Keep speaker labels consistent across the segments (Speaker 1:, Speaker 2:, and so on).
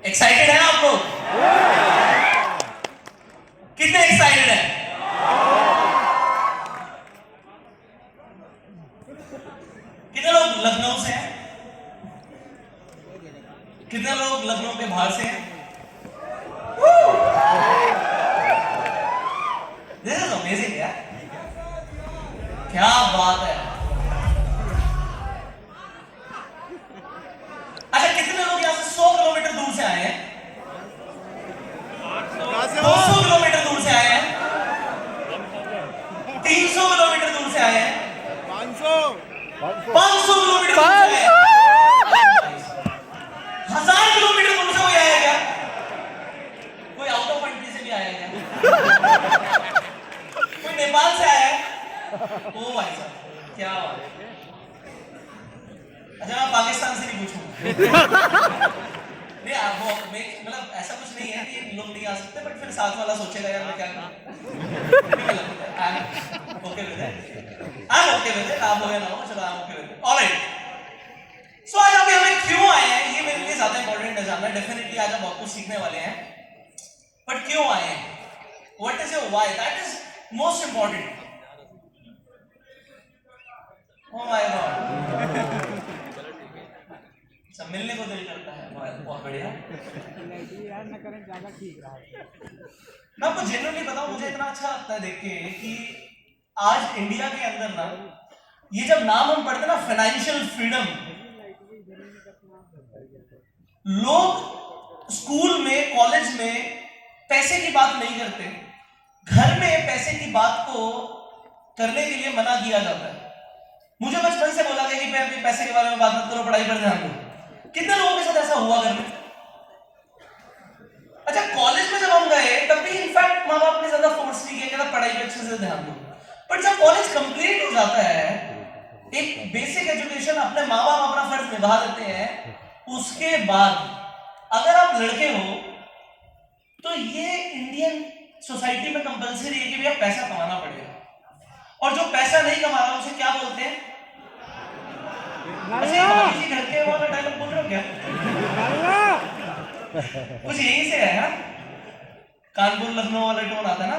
Speaker 1: Excited है आप लोग? कितने एक्साइटेड है? कितने लोग लखनऊ से हैं? कितने लोग लखनऊ के बाहर से हैं? दिस इज अमेजिंग यार, क्या बात है। अच्छा, कितने लोग यहां से 100 किलोमीटर दूर से आए हैं? 200 किलोमीटर दूर से आए हैं? 300 किलोमीटर दूर से आए हैं? 500 किलोमीटर दूर से आए हैं? 1000 किलोमीटर दूर से कोई आया क्या? कोई आउट ऑफ कंट्री से भी आया क्या? कोई नेपाल से आया है? ओ भाई साहब, क्या बात है। अच्छा, मैं पाकिस्तान से नहीं पूछूंगा। नहीं, आप वो मतलब ऐसा कुछ नहीं है कि लोग नहीं आ सकते, बट फिर साथ वाला सोचेगा यार मैं क्या करूं। Okay with it, I am okay with it. आप हो गया ना हो, चलो I am okay with it, all right. So आज अभी हमें क्यों आए हैं ये मेरे लिए ज्यादा इंपॉर्टेंट है जानना। डेफिनेटली आज हम बहुत कुछ सीखने वाले हैं, बट क्यों आए हैं, what is your why, that is most important. Oh my God, सब मिलने को दिल करता है, बहुत बढ़िया। मैं आपको जेन्युइनली बताऊं, मुझे इतना अच्छा लगता है देख के कि आज इंडिया के अंदर ना ये जब नाम हम पढ़ते ना फाइनेंशियल फ्रीडम, लोग स्कूल में कॉलेज में पैसे की बात नहीं करते, घर में पैसे की बात को करने के लिए मना किया जाता है। मुझे बचपन से बोला गया कि मैं अपने पैसे के बारे में बात मत करो, पढ़ाई पर ध्यान दो। कितने लोगों के साथ ऐसा हुआ घर में? अच्छा, कॉलेज में जब हम गए तब भी इनफैक्ट माँ बाप ने ज्यादा फोर्स नहीं किया कि पढ़ाई पे अच्छे से ध्यान दो। बट जब कॉलेज कंप्लीट हो जाता है, एक बेसिक एजुकेशन अपने माँ बाप अपना फर्ज निभा देते हैं, उसके बाद अगर आप लड़के हो तो ये इंडियन सोसाइटी में कंपलसरी है कि भैया पैसा कमाना पड़ेगा, और जो पैसा नहीं कमा रहा उसे क्या बोलते हैं? किसी घर के वाला डायलॉग बोल रहे हो क्या? कुछ यहीं से है ना, कानपुर लखनऊ वाला टोन आता ना,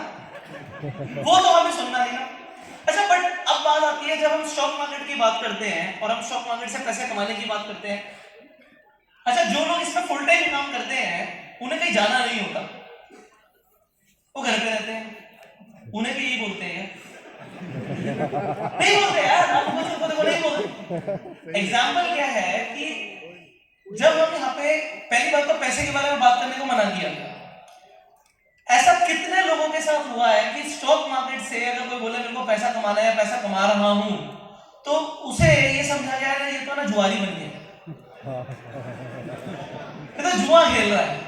Speaker 1: वो तो हमें सुनना नहीं ना। अच्छा, बट अब बात आती है जब हम स्टॉक मार्केट की बात करते हैं और हम स्टॉक मार्केट से पैसे कमाने की बात करते हैं। अच्छा, जो लोग इसमें फुल टाइम काम करते हैं उन्हें कहीं जाना नहीं होता, वो घर पे रहते हैं, उन्हें भी यही बोलते हैं नहीं बोलते यार, नहीं बोलते। एग्जाम्पल क्या है कि जब हम यहाँ पे पहली बात तो पैसे के बारे में बात करने को मना किया, ऐसा कितने लोगों के साथ हुआ है कि स्टॉक मार्केट से अगर कोई बोले मेरे को पैसा कमाना है, पैसा कमा रहा हूं, तो उसे ये समझा गया है ये तो ना जुआरी बन गया, ये तो जुआ खेल रहा है।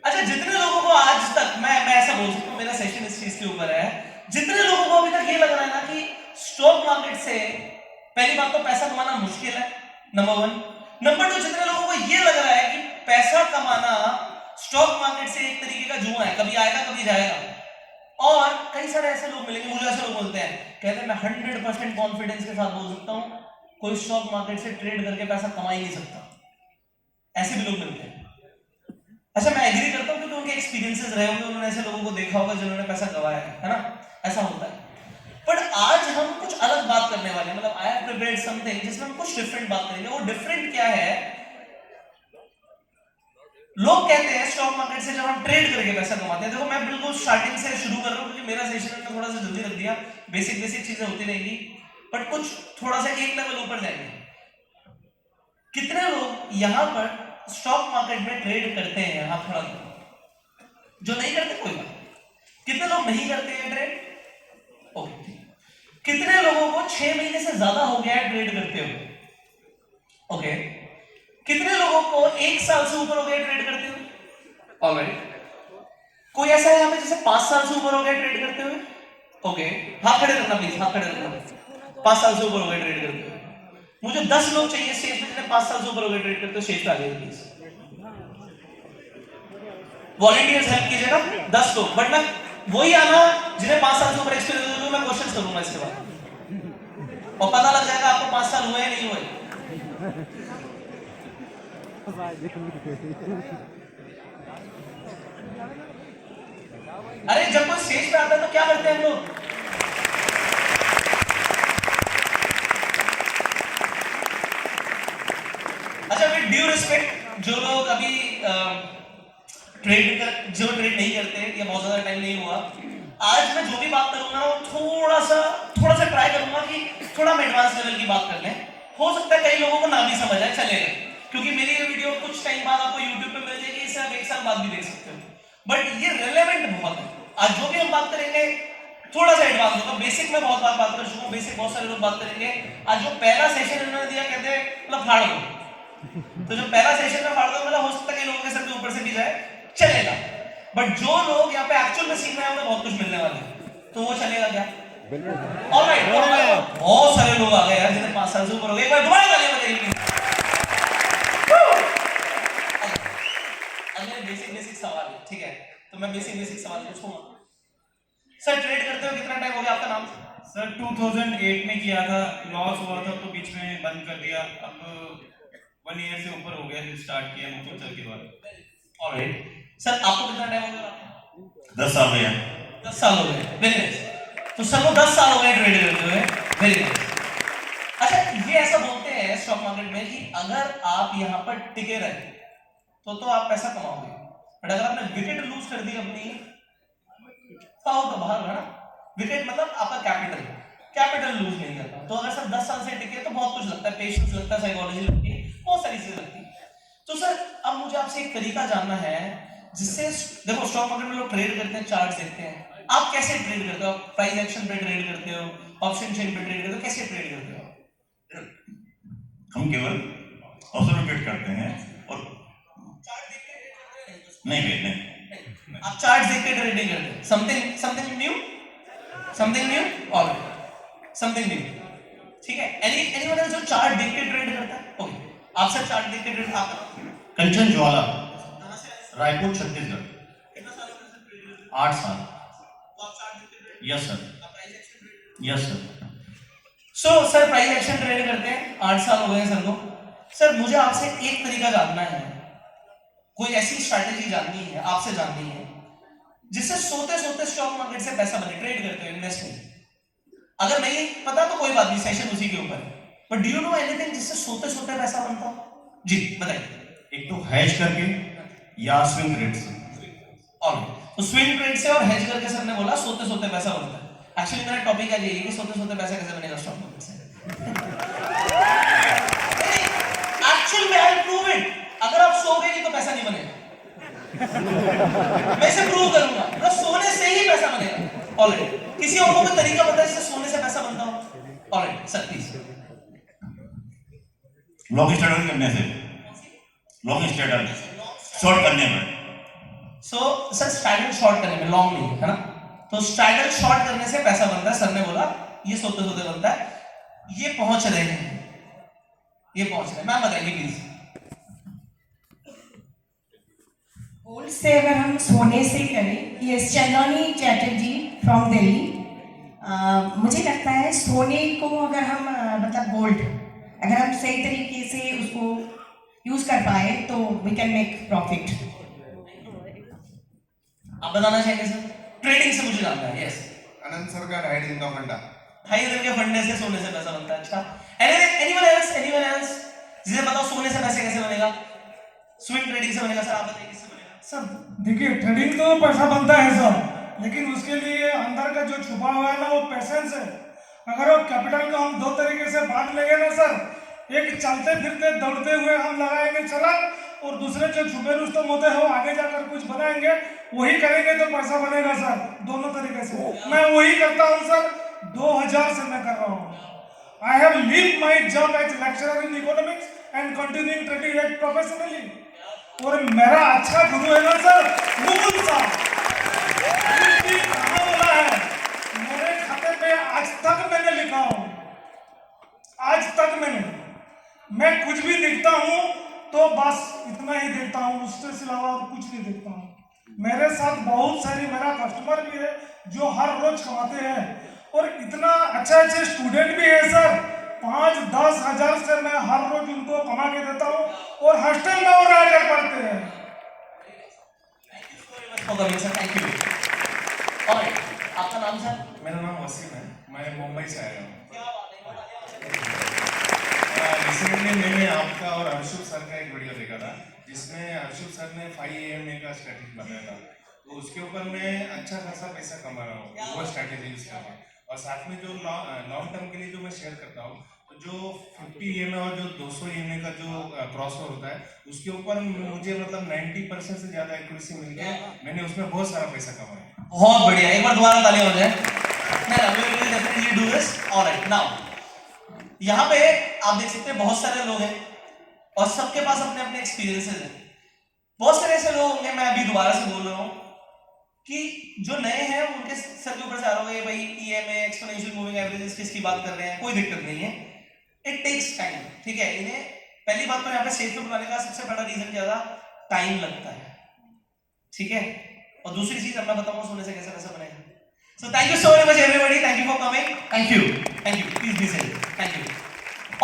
Speaker 1: अच्छा, जितने लोगों को आज तक मैं ऐसा बोल सकता हूं, मेरा सेशन इस चीज के ऊपर है, जितने लोगों को अभी तक ये लग रहा है ना कि स्टॉक मार्केट से पहली बात तो पैसा कमाना मुश्किल है, नंबर 1। नंबर 2, जितने लोगों को ये लग रहा है कि पैसा कमाना स्टॉक मार्केट से एक तरीके का जुआ है, कभी आएगा कभी जाएगा। और कई सारे ऐसे लोग मिलेंगे, मुझे ऐसे लोग बोलते हैं, कहते हैं मैं 100% कॉन्फिडेंस के साथ बोल सकता हूं कोई स्टॉक मार्केट से ट्रेड करके पैसा कमा ही नहीं सकता। ऐसे भी लोग मिलते हैं। अच्छा, मैं एग्री करता हूं क्योंकि उनके एक्सपीरियंसेस रहे होंगे, उन्होंने ऐसे लोगों को देखा होगा जिन्होंने पैसा गंवाया है ना, ऐसा होता है। पर आज हम कुछ अलग बात करने वाले हैं, मतलब आई हैव प्रिपेयर्ड समथिंग जिसमें हम कुछ डिफरेंट बात करेंगे। वो डिफरेंट क्या है? लोग कहते हैं स्टॉक मार्केट से जब हम ट्रेड करके पैसा कमाते हैं, देखो मैं बिल्कुल स्टार्टिंग से शुरू कर रहा हूं क्योंकि मेरा सेशन में थोड़ा सा जल्दी रख दिया, बेसिक चीजें होती रहेंगी, बट कुछ थोड़ा सा एक लेवल ऊपर जाएंगे। कितने लोग यहां पर स्टॉक मार्केट में ट्रेड करते हैं? हाथ खड़ा करो। जो नहीं करते कोई बात। कितने लोग नहीं करते हैं ट्रेड? ओके। कितने लोगों को 6 महीने से ज्यादा हो गया है ट्रेड करते हुए? ओके। कितने लोगों को 1 साल से ऊपर हो गया ट्रेड करते हुए? ऑलराइट। कोई ऐसा है यहां पे जिसे 5 साल से ऊपर हो गया ट्रेड करते हुए? ओके, हाथ खड़े रखना प्लीज, हाथ खड़े रखना। 5 साल से ऊपर हो गया ट्रेड करते हुए। मुझे 10 लोग चाहिए स्टेज पे जिन्हें 5 साल से ऊपर हो गए ट्रेड करते हुए, स्टेज पे आ जाइए प्लीज। वॉलंटियर्स हेल्प कीजिएगा, 10 लोग, बट मैं वही आना जिन्हें 5 साल से ऊपर एक्सपीरियंस है, मैं क्वेश्चंस करूंगा इसके बाद और पता लग जाएगा आपको 5 साल हुए या नहीं हुए। अरे जब कोई स्टेज पे आता है तो क्या करते हैं हम लोग? अच्छा, विद ड्यू रिस्पेक्ट, जो लोग अभी जो ट्रेड नहीं करते या बहुत ज्यादा टाइम नहीं हुआ, आज मैं जो भी बात करूंगा ना वो थोड़ा सा ट्राई करूंगा कि थोड़ा हम एडवांस लेवल की बात कर लें। हो सकता है कई लोगों को ना भी समझ आए, चलेगा, क्योंकि मेरी ये वीडियो कुछ टाइम बाद आपको YouTube पे मिल जाएगी, इसे आप एक साल बाद भी देख सकते हो, बट ये रिलेवेंट बहुत है। आज जो भी हम बात करेंगे थोड़ा सा एडवांस होगा। बेसिक में बहुत बार बात कर चुका हूं, बेसिक बहुत सारे लोग बात करेंगे। आज जो पहला सेशन इन्होंने दिया, कहते हैं मतलब फाड़ दो, तो जो पहला सेशन में फाड़ दो मतलब हो सकता है कि लोगों के सर के ऊपर से भी जाए, चलेगा, बट जो लोग यहाँ पे एक्चुअल में सीख रहे हैं उन्हें बहुत कुछ मिलने वाला है, तो वो चलेगा क्या? ऑलराइट, बहुत सारे लोग आ गए यार जिन्हें 5 साल से ऊपर हो गए, एक बार दोबारा तालियां बजाइए। अब मेरे बेसिक सवाल है, ठीक है, तो मैं बेसिक सवाल पूछूंगा। सर, ट्रेड करते हो कितना टाइम हो गया? आपका नाम?
Speaker 2: सर 2008 में किया था, लॉस हुआ था तो बीच में बंद कर दिया। अब 1 ईयर से ऊपर हो गया स्टार्ट किया मुझको चल के बाद।
Speaker 1: ऑलराइट सर, आपको कितना टाइम हो गया?
Speaker 3: 10 साल हो गया।
Speaker 1: 10 साल हो गए, वेरी नाइस। तो सर को 10 साल हो गए ट्रेड करते हुए, वेरी नाइस। अच्छा, ये ऐसा बोलते हैं स्टॉक मार्केट में कि अगर आप यहाँ पर टिके रहे तो आप पैसा कमाओगे, बट अगर आपने विकेट लूज कर दी अपनी तो बाहर होगा ना। विकेट मतलब आपका कैपिटल लूज नहीं करता। तो अगर सर 10 साल से टिके तो बहुत कुछ लगता है, पेशेंस लगता है, साइकोलॉजी लगती है, बहुत सारी चीजें लगती है। तो सर अब मुझे आपसे एक तरीका जानना है जिससे, देखो स्टॉक मार्केट में लोग ट्रेड करते हैं, चार्ट देखते हैं, आप कैसे ट्रेड करते हो? प्राइस एक्शन पे ट्रेड करते हो, ऑप्शन चेन पे ट्रेड करते हो, कैसे ट्रेड करते हो?
Speaker 3: हम केवल ऑब्जर्वेट करते हैं और
Speaker 1: चार्ट देख के
Speaker 3: नहीं,
Speaker 1: आप चार्ट देख के ट्रेडिंग करते हैं। समथिंग न्यू और समथिंग न्यू, ठीक है। एनीवन एल्स जो चार्ट देख के ट्रेड करता है? ओके, आप सर चार्ट देख के ट्रेड आपका
Speaker 3: कंचन ज्वाला, रायपुर, छत्तीसगढ़, 8 साल। Yes sir, yes sir.
Speaker 1: Sir price action trade करते हैं, 8 साल हो गए सर को। सर मुझे आपसे एक तरीका जानना है, कोई ऐसी स्ट्रैटेजी जाननी है, आपसे जाननी है जिससे सोते सोते स्टॉक मार्केट से पैसा बने। ट्रेड करते हो, इन्वेस्टमेंट, अगर नहीं पता तो कोई बात नहीं, सेशन उसी के ऊपर, but do you know anything जिससे सोते सोते पैसा बनता हो? जी बताइए।
Speaker 3: एक तो हैज करके या स्विंग ट्रेड से।
Speaker 1: तो स्विंग ट्रेड से और हेज करके सर ने बोला सोते सोते पैसा बनता है। एक्चुअली मेरा टॉपिक आज यही है कि सोते सोते पैसा कैसे बनेगा स्टॉक मार्केट से। एक्चुअल में आई प्रूव इट, अगर आप सोओगे नहीं तो पैसा नहीं बनेगा। मैं इसे प्रूव करूंगा, मतलब सोने से ही पैसा बनेगा। ऑलराइट, किसी और को कोई तरीका पता है जिससे सोने से पैसा बनता हो? Alright sir please.
Speaker 3: लॉन्ग स्ट्रेटल करने से, लॉन्ग स्ट्रेटल शॉर्ट करने में।
Speaker 1: सर स्ट्रैडल शॉर्ट करने में, लॉन्ग नहीं है ना, तो स्ट्रैडल शॉर्ट करने से पैसा बनता है। सर ने बोला ये सोते सोते बनता है। ये पहुंच रहे हैं, मैम बताइए प्लीज।
Speaker 4: गोल्ड से अगर हम सोने से करें, ये चंदनी चैटर्जी फ्रॉम दिल्ली। मुझे लगता है सोने को अगर हम मतलब गोल्ड अगर हम सही तरीके से उसको यूज कर पाए तो वी कैन मेक प्रॉफिट।
Speaker 1: आप बताना चाहेंगे सर? ट्रेडिंग से मुझे जानना है। यस,
Speaker 5: अनंत सर का ढाई दिन का फंडा,
Speaker 1: 2.5 दिन के फंडे से सोने से पैसा बनता है। अच्छा, एनीवन एल्स जिसे बताओ सोने से पैसे कैसे बनेगा? स्विंग ट्रेडिंग से बनेगा। सर आप बताइए किससे बनेगा?
Speaker 6: सर देखिए, ट्रेडिंग तो पैसा बनता है सर, लेकिन उसके लिए अंदर का जो छुपा हुआ है ना वो पेशेंस है। अगर वो कैपिटल को हम 2 तरीके से बांट लेंगे ना सर, एक चलते फिरते दौड़ते हुए हम लगाएंगे छलांग, और दूसरे जो छुपे रुस्तम होते हैं वो आगे जाकर कुछ बनाएंगे, वही करेंगे तो पैसा बनेगा सर, दोनों तरीके से। मैं वही करता हूँ सर, 2000 से मैं कर रहा हूँ। I have leave my job as lecturer in economics and continuing trading as professionally. और मेरा अच्छा गुरु है ना सर, मुकुल साहब, कहाँ बोला है मेरे खाते पे आज तक मैंने लिखा हूँ, आज तक मैं कुछ भी देखता हूँ तो बस इतना ही देखता हूँ, उसके सिवा और कुछ नहीं देखता हूँ। मेरे साथ बहुत सारी मेरा कस्टमर भी है जो हर रोज कमाते हैं, और इतना अच्छे स्टूडेंट भी है सर, 5-10 हजार से मैं हर रोज उनको कमा के देता हूँ और हॉस्टल में वो रह कर पढ़ते हैं।
Speaker 1: Thank you. ऑलराइट, आपका नाम सर?
Speaker 5: मेरा नाम वसीम है, मैं मुंबई से आया हूँ।
Speaker 1: क्या बात है,
Speaker 5: रिसेंटली मैंने आपका और अर्शुल सर का एक वीडियो देखा था जिसमें अर्शुल सर ने 5 AM का स्ट्रैटेजी बताया था, तो उसके ऊपर मैं अच्छा खासा पैसा कमा रहा हूँ वो स्ट्रैटेजी यूज कर रहा हूँ। और साथ में जो लॉन्ग टर्म के लिए जो मैं शेयर करता हूँ, तो जो 50 EMA और जो 200 EMA का जो क्रॉसओवर होता है उसके ऊपर मुझे मतलब 90% से ज़्यादा एक्यूरेसी मिल गया। मैंने उसमें बहुत सारा पैसा कमाया।
Speaker 1: बहुत बढ़िया, एक बार दोबारा तालियां हो जाए। नहीं, we will definitely do this. Alright, now यहाँ पे आप देख सकते हैं बहुत सारे लोग हैं और सबके पास अपने अपने एक्सपीरियंसेस हैं। बहुत सारे ऐसे लोग होंगे, मैं अभी दोबारा से बोल रहा हूँ कि जो नए हैं उनके सर के ऊपर से आ रहा होगा भाई EMA एक्सपोनेंशियल मूविंग एवरेजेस किसकी बात कर रहे हैं, कोई दिक्कत नहीं है, इट टेक्स टाइम। ठीक है, इन्हें पहली बात तो यहाँ पे स्टेज पे बुलाने का सबसे बड़ा रीजन क्या था, टाइम लगता है। ठीक है, और दूसरी चीज अब मैं बताऊंगा सोने से कैसे पैसा बनेगा। So thank you so much everybody, thank you for coming, thank you, please be safe, thank you.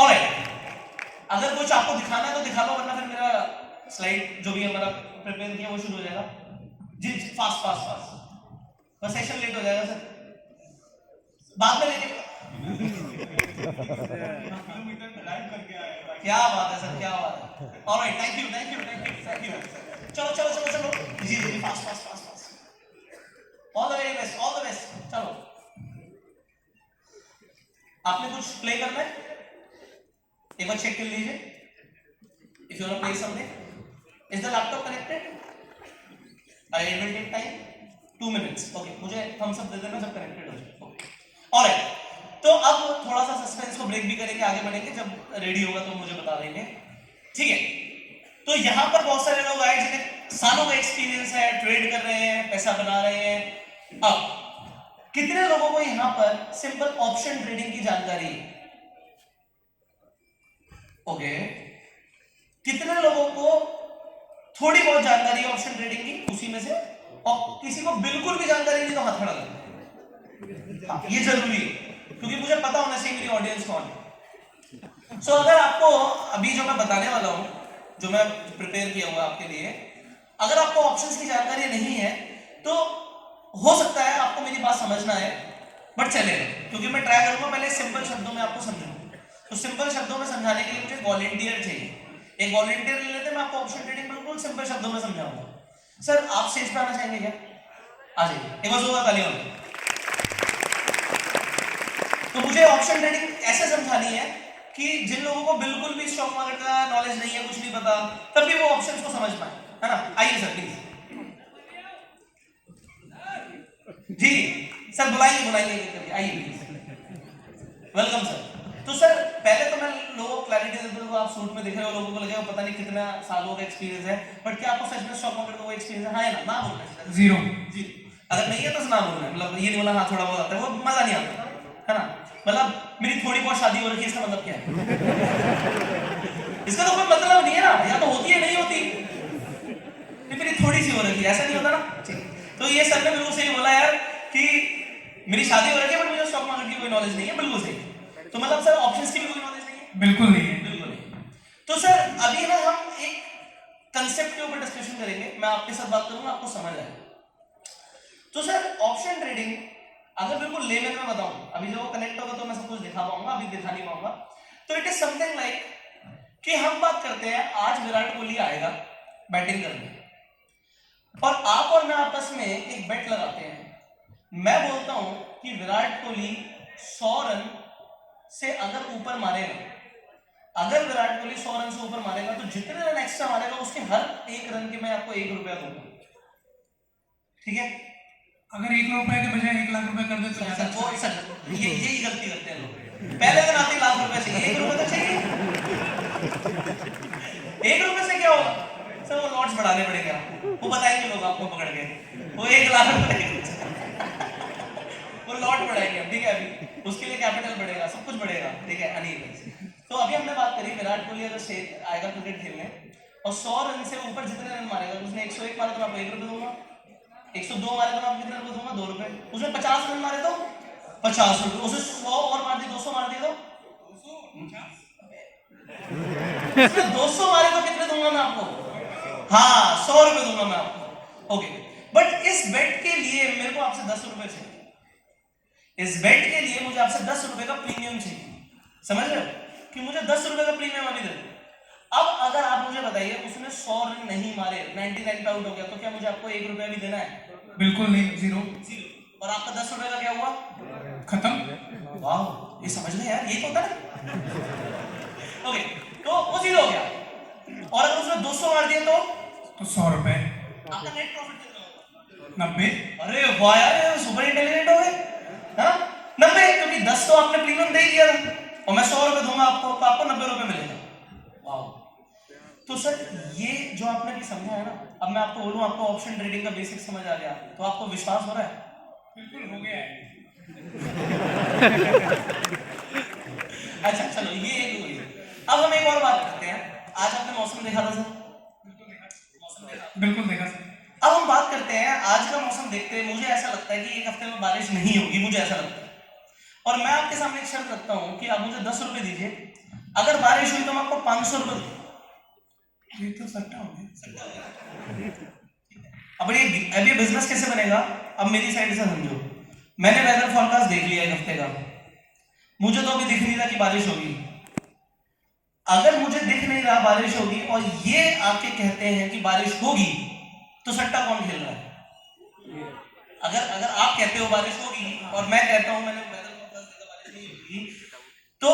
Speaker 1: Alright, अगर कुछ आपको दिखाना है तो दिखा लो, वरना फिर मेरा स्लाइड जो भी हमारा प्रिपेयर किया वो शुरू हो जाएगा। जी फास्ट फास्ट फास्ट, बस सेशन लेट हो जाएगा सर, बाद में लेके। क्या बात है सर, क्या बात है। All right, thank you thank you thank you thank you. चलो चलो चलो चलो, जी जी fast fast fast fast, all the very best, all the best. चलो, आपने कुछ प्ले करना है, एक बार चेक कर लीजिए। If you want to play something, is the laptop connected? I will take time 2 minutes। Okay, मुझे थम्स अप दे देना जब कनेक्टेड हो जाए। ओके, ऑलराइट, तो अब थोड़ा सा सस्पेंस को ब्रेक भी करेंगे, आगे बढ़ेंगे, जब रेडी होगा तो मुझे बता देंगे। ठीक है, तो यहाँ पर बहुत सारे लोग आए जिन्हें सालों का एक्सपीरियंस है, ट्रेड कर रहे हैं, पैसा बना रहे हैं। अब कितने लोगों को यहाँ पर सिंपल ऑप्शन ट्रेडिंग की जानकारी है? ओके, कितने लोगों को थोड़ी बहुत जानकारी है ऑप्शन ट्रेडिंग की उसी में से, और किसी को बिल्कुल भी जानकारी नहीं तो हाथ खड़ा कर। ये जरूरी है क्योंकि मुझे पता होना चाहिए मेरी ऑडियंस कौन है। सो अगर आपको अभी जो मैं बताने वाला हूं, जो मैं प्रिपेयर किया हुआ आपके लिए, अगर आपको ऑप्शंस की जानकारी नहीं है तो हो सकता है आपको मेरी बात समझना है, बट चलेगा, क्योंकि मैं ट्राई करूंगा पहले सिंपल शब्दों में आपको समझाऊं। तो सिंपल शब्दों में समझाने के लिए मुझे वॉलंटियर चाहिए। एक वॉलंटियर ले लेते हैं, मैं आपको ऑप्शन ट्रेडिंग बिल्कुल सिंपल शब्दों में समझाऊंगा। सर आप स्टेज पे आना चाहेंगे क्या? आ जाइए, एक बार जोरदार तालियां हो। तो मुझे ऑप्शन ट्रेडिंग ऐसे समझानी है कि जिन लोगों को बिल्कुल भी स्टॉक मार्केट का नॉलेज नहीं है, कुछ नहीं पता, तब भी वो ऑप्शंस को समझ पाए, है ना? आइए सर प्लीज। जी सर, बुलाइए बुलाइए, आइए प्लीज, वेलकम सर। तो सर पहले तो मैं लोगों को क्लैरिटी देता हूँ, आप सूट में दिख रहे हो, लोगों को लगेगा पता नहीं कितना सालों का एक्सपीरियंस है, बट क्या आपको सच में स्टॉक मार्केट का वो एक्सपीरियंस है ना? ना बोलना है,
Speaker 6: जीरो।
Speaker 1: जी, अगर नहीं है तो ना बोलना है, मतलब ये नहीं बोला हाँ थोड़ा बहुत आता है, वो मजा नहीं आता, है ना? मतलब मेरी थोड़ी बहुत शादी हो रखी है, इसका मतलब क्या है? इसका तो कोई मतलब नहीं है ना, या तो होती है नहीं होती, मेरी थोड़ी सी हो रखी है, ऐसा नहीं होता ना। तो ये सर ने बिल्कुल सही बोला यार कि मेरी शादी हो रखी है बट मुझे स्टॉक मार्केट की कोई नॉलेज नहीं है, बिल्कुल सही। तो मतलब सर ऑप्शंस की भी कोई नॉलेज नहीं है?
Speaker 6: बिल्कुल नहीं है।
Speaker 1: बिल्कुल नहीं। तो सर अभी ना हम एक कंसेप्ट के ऊपर डिस्कशन करेंगे, मैं आपके साथ बात करूंगा, आपको समझ आएगा। तो सर ऑप्शन ट्रेडिंग अगर बिल्कुल लेमन में बताऊं, अभी जब वो कनेक्ट होगा तो मैं सब कुछ दिखा पाऊंगा, अभी दिखा नहीं पाऊंगा। तो इट इज समथिंग लाइक कि हम बात करते हैं आज विराट कोहली आएगा बैटिंग करने, और आप और मैं आपस में एक बेट लगाते हैं। मैं बोलता हूं कि विराट कोहली 100 रन से अगर ऊपर मारेगा, अगर विराट कोहली 100 रन से ऊपर मारेगा तो जितने रन एक्स्ट्रा मारेगा उसके हर एक रन के मैं आपको 1 रुपया दूंगा। ठीक है?
Speaker 6: अगर 1 रुपए के बजाय 1 लाख रुपए कर दे तो ज्यादा अच्छा।
Speaker 1: सर यही गलती करते हैं लोग, पहले दिन आते 1 लाख रुपए चाहिए, 1 रुपए तो चाहिए। 1 रुपए से क्या होगा सर? वो लॉट्स बढ़ाने पड़ेंगे आपको, वो बताएंगे लोग आपको पकड़ के, वो 1 लाख रुपए वो लॉट बढ़ाएंगे, ठीक है? अभी उसके लिए कैपिटल बढ़ेगा, सब कुछ बढ़ेगा, ठीक है? अनिल, तो अभी हमने बात करी विराट कोहली अगर आएगा क्रिकेट खेलने और 100 रन से ऊपर जितने रन मारेगा, उसने 101 मारे तो मैं आपको 1 रुपये दूंगा, 102 मारे तो मैं आपको कितने रुपये दूंगा? 2 रुपये। उसने 50 रन मारे तो 50 रुपये, उसने 100 और मार दिए, 200 मार दिए तो 200 मारे तो कितने दूंगा मैं आपको? हाँ 100 रुपए दूंगा मैं आपको। ओके, बट इस बेट के लिए मेरे को आपसे 10 रुपए चाहिए। इस बेट के लिए मुझे आपसे 10 रुपए का प्रीमियम चाहिए, समझ रहे हो? कि मुझे 10 रुपए का प्रीमियम अभी दे दो। अब अगर आप मुझे बताइए उसने 100 रन नहीं मारे, 99 पे आउट हो गया, तो क्या मुझे आपको 1 रुपया भी देना है?
Speaker 6: बिल्कुल नहीं, जीरो।
Speaker 1: और आपका 10 रुपए का क्या हुआ?
Speaker 6: खत्म।
Speaker 1: वाह, ये समझ गए यार, ये तो होता है। ओके, तो वो जीरो हो गया। और अगर उसने 200 मार दिया तो
Speaker 6: 100 रुपए।
Speaker 1: आपका नेट प्रॉफिट कितना होगा?
Speaker 6: 90।
Speaker 1: अरे वाह यार, सुपर इंटेलिजेंट हो गए, हाँ? 90, क्योंकि 10 तो आपने प्रीमियम दे ही दिया था और मैं 100 रुपए दूंगा आपको, तो आपको 90 रुपए मिलेगा। वाह। तो सर ये जो आपने भी समझा है ना, अब मैं आपको बोलूं आपको ऑप्शन ट्रेडिंग का बेसिक समझ आ गया, तो आपको विश्वास हो रहा है?
Speaker 6: बिल्कुल हो गया है।
Speaker 1: अच्छा चलो, ये एक हुई। अब हम एक और बात करते हैं। आज आपने मौसम देखा था सर?
Speaker 6: बिल्कुल देखा सर।
Speaker 1: अब हम बात करते हैं आज का मौसम देखते हैं। मुझे ऐसा लगता है कि एक हफ्ते में बारिश नहीं होगी, मुझे ऐसा लगता है। और मैं आपके सामने एक शर्त रखता हूं कि आप मुझे 10 रुपए दीजिए, अगर बारिश हुई तो मैं आपको 500 रुपए दूंगा।
Speaker 6: ये तो सट्टा हो गया।
Speaker 1: अब ये बिजनेस कैसे बनेगा? अब मेरी साइड से समझो, मैंने वेदर फॉरकास्ट देख लिया एक हफ्ते का, मुझे तो अभी दिख नहीं रहा कि बारिश होगी। अगर मुझे दिख नहीं रहा बारिश होगी और ये आके कहते हैं कि बारिश होगी, तो सट्टा कौन खेल रहा है? अगर आप कहते हो बारिश होगी और मैं कहता हूं मैंने वेदर फॉरकास्ट देखा बारिश नहीं होगी, तो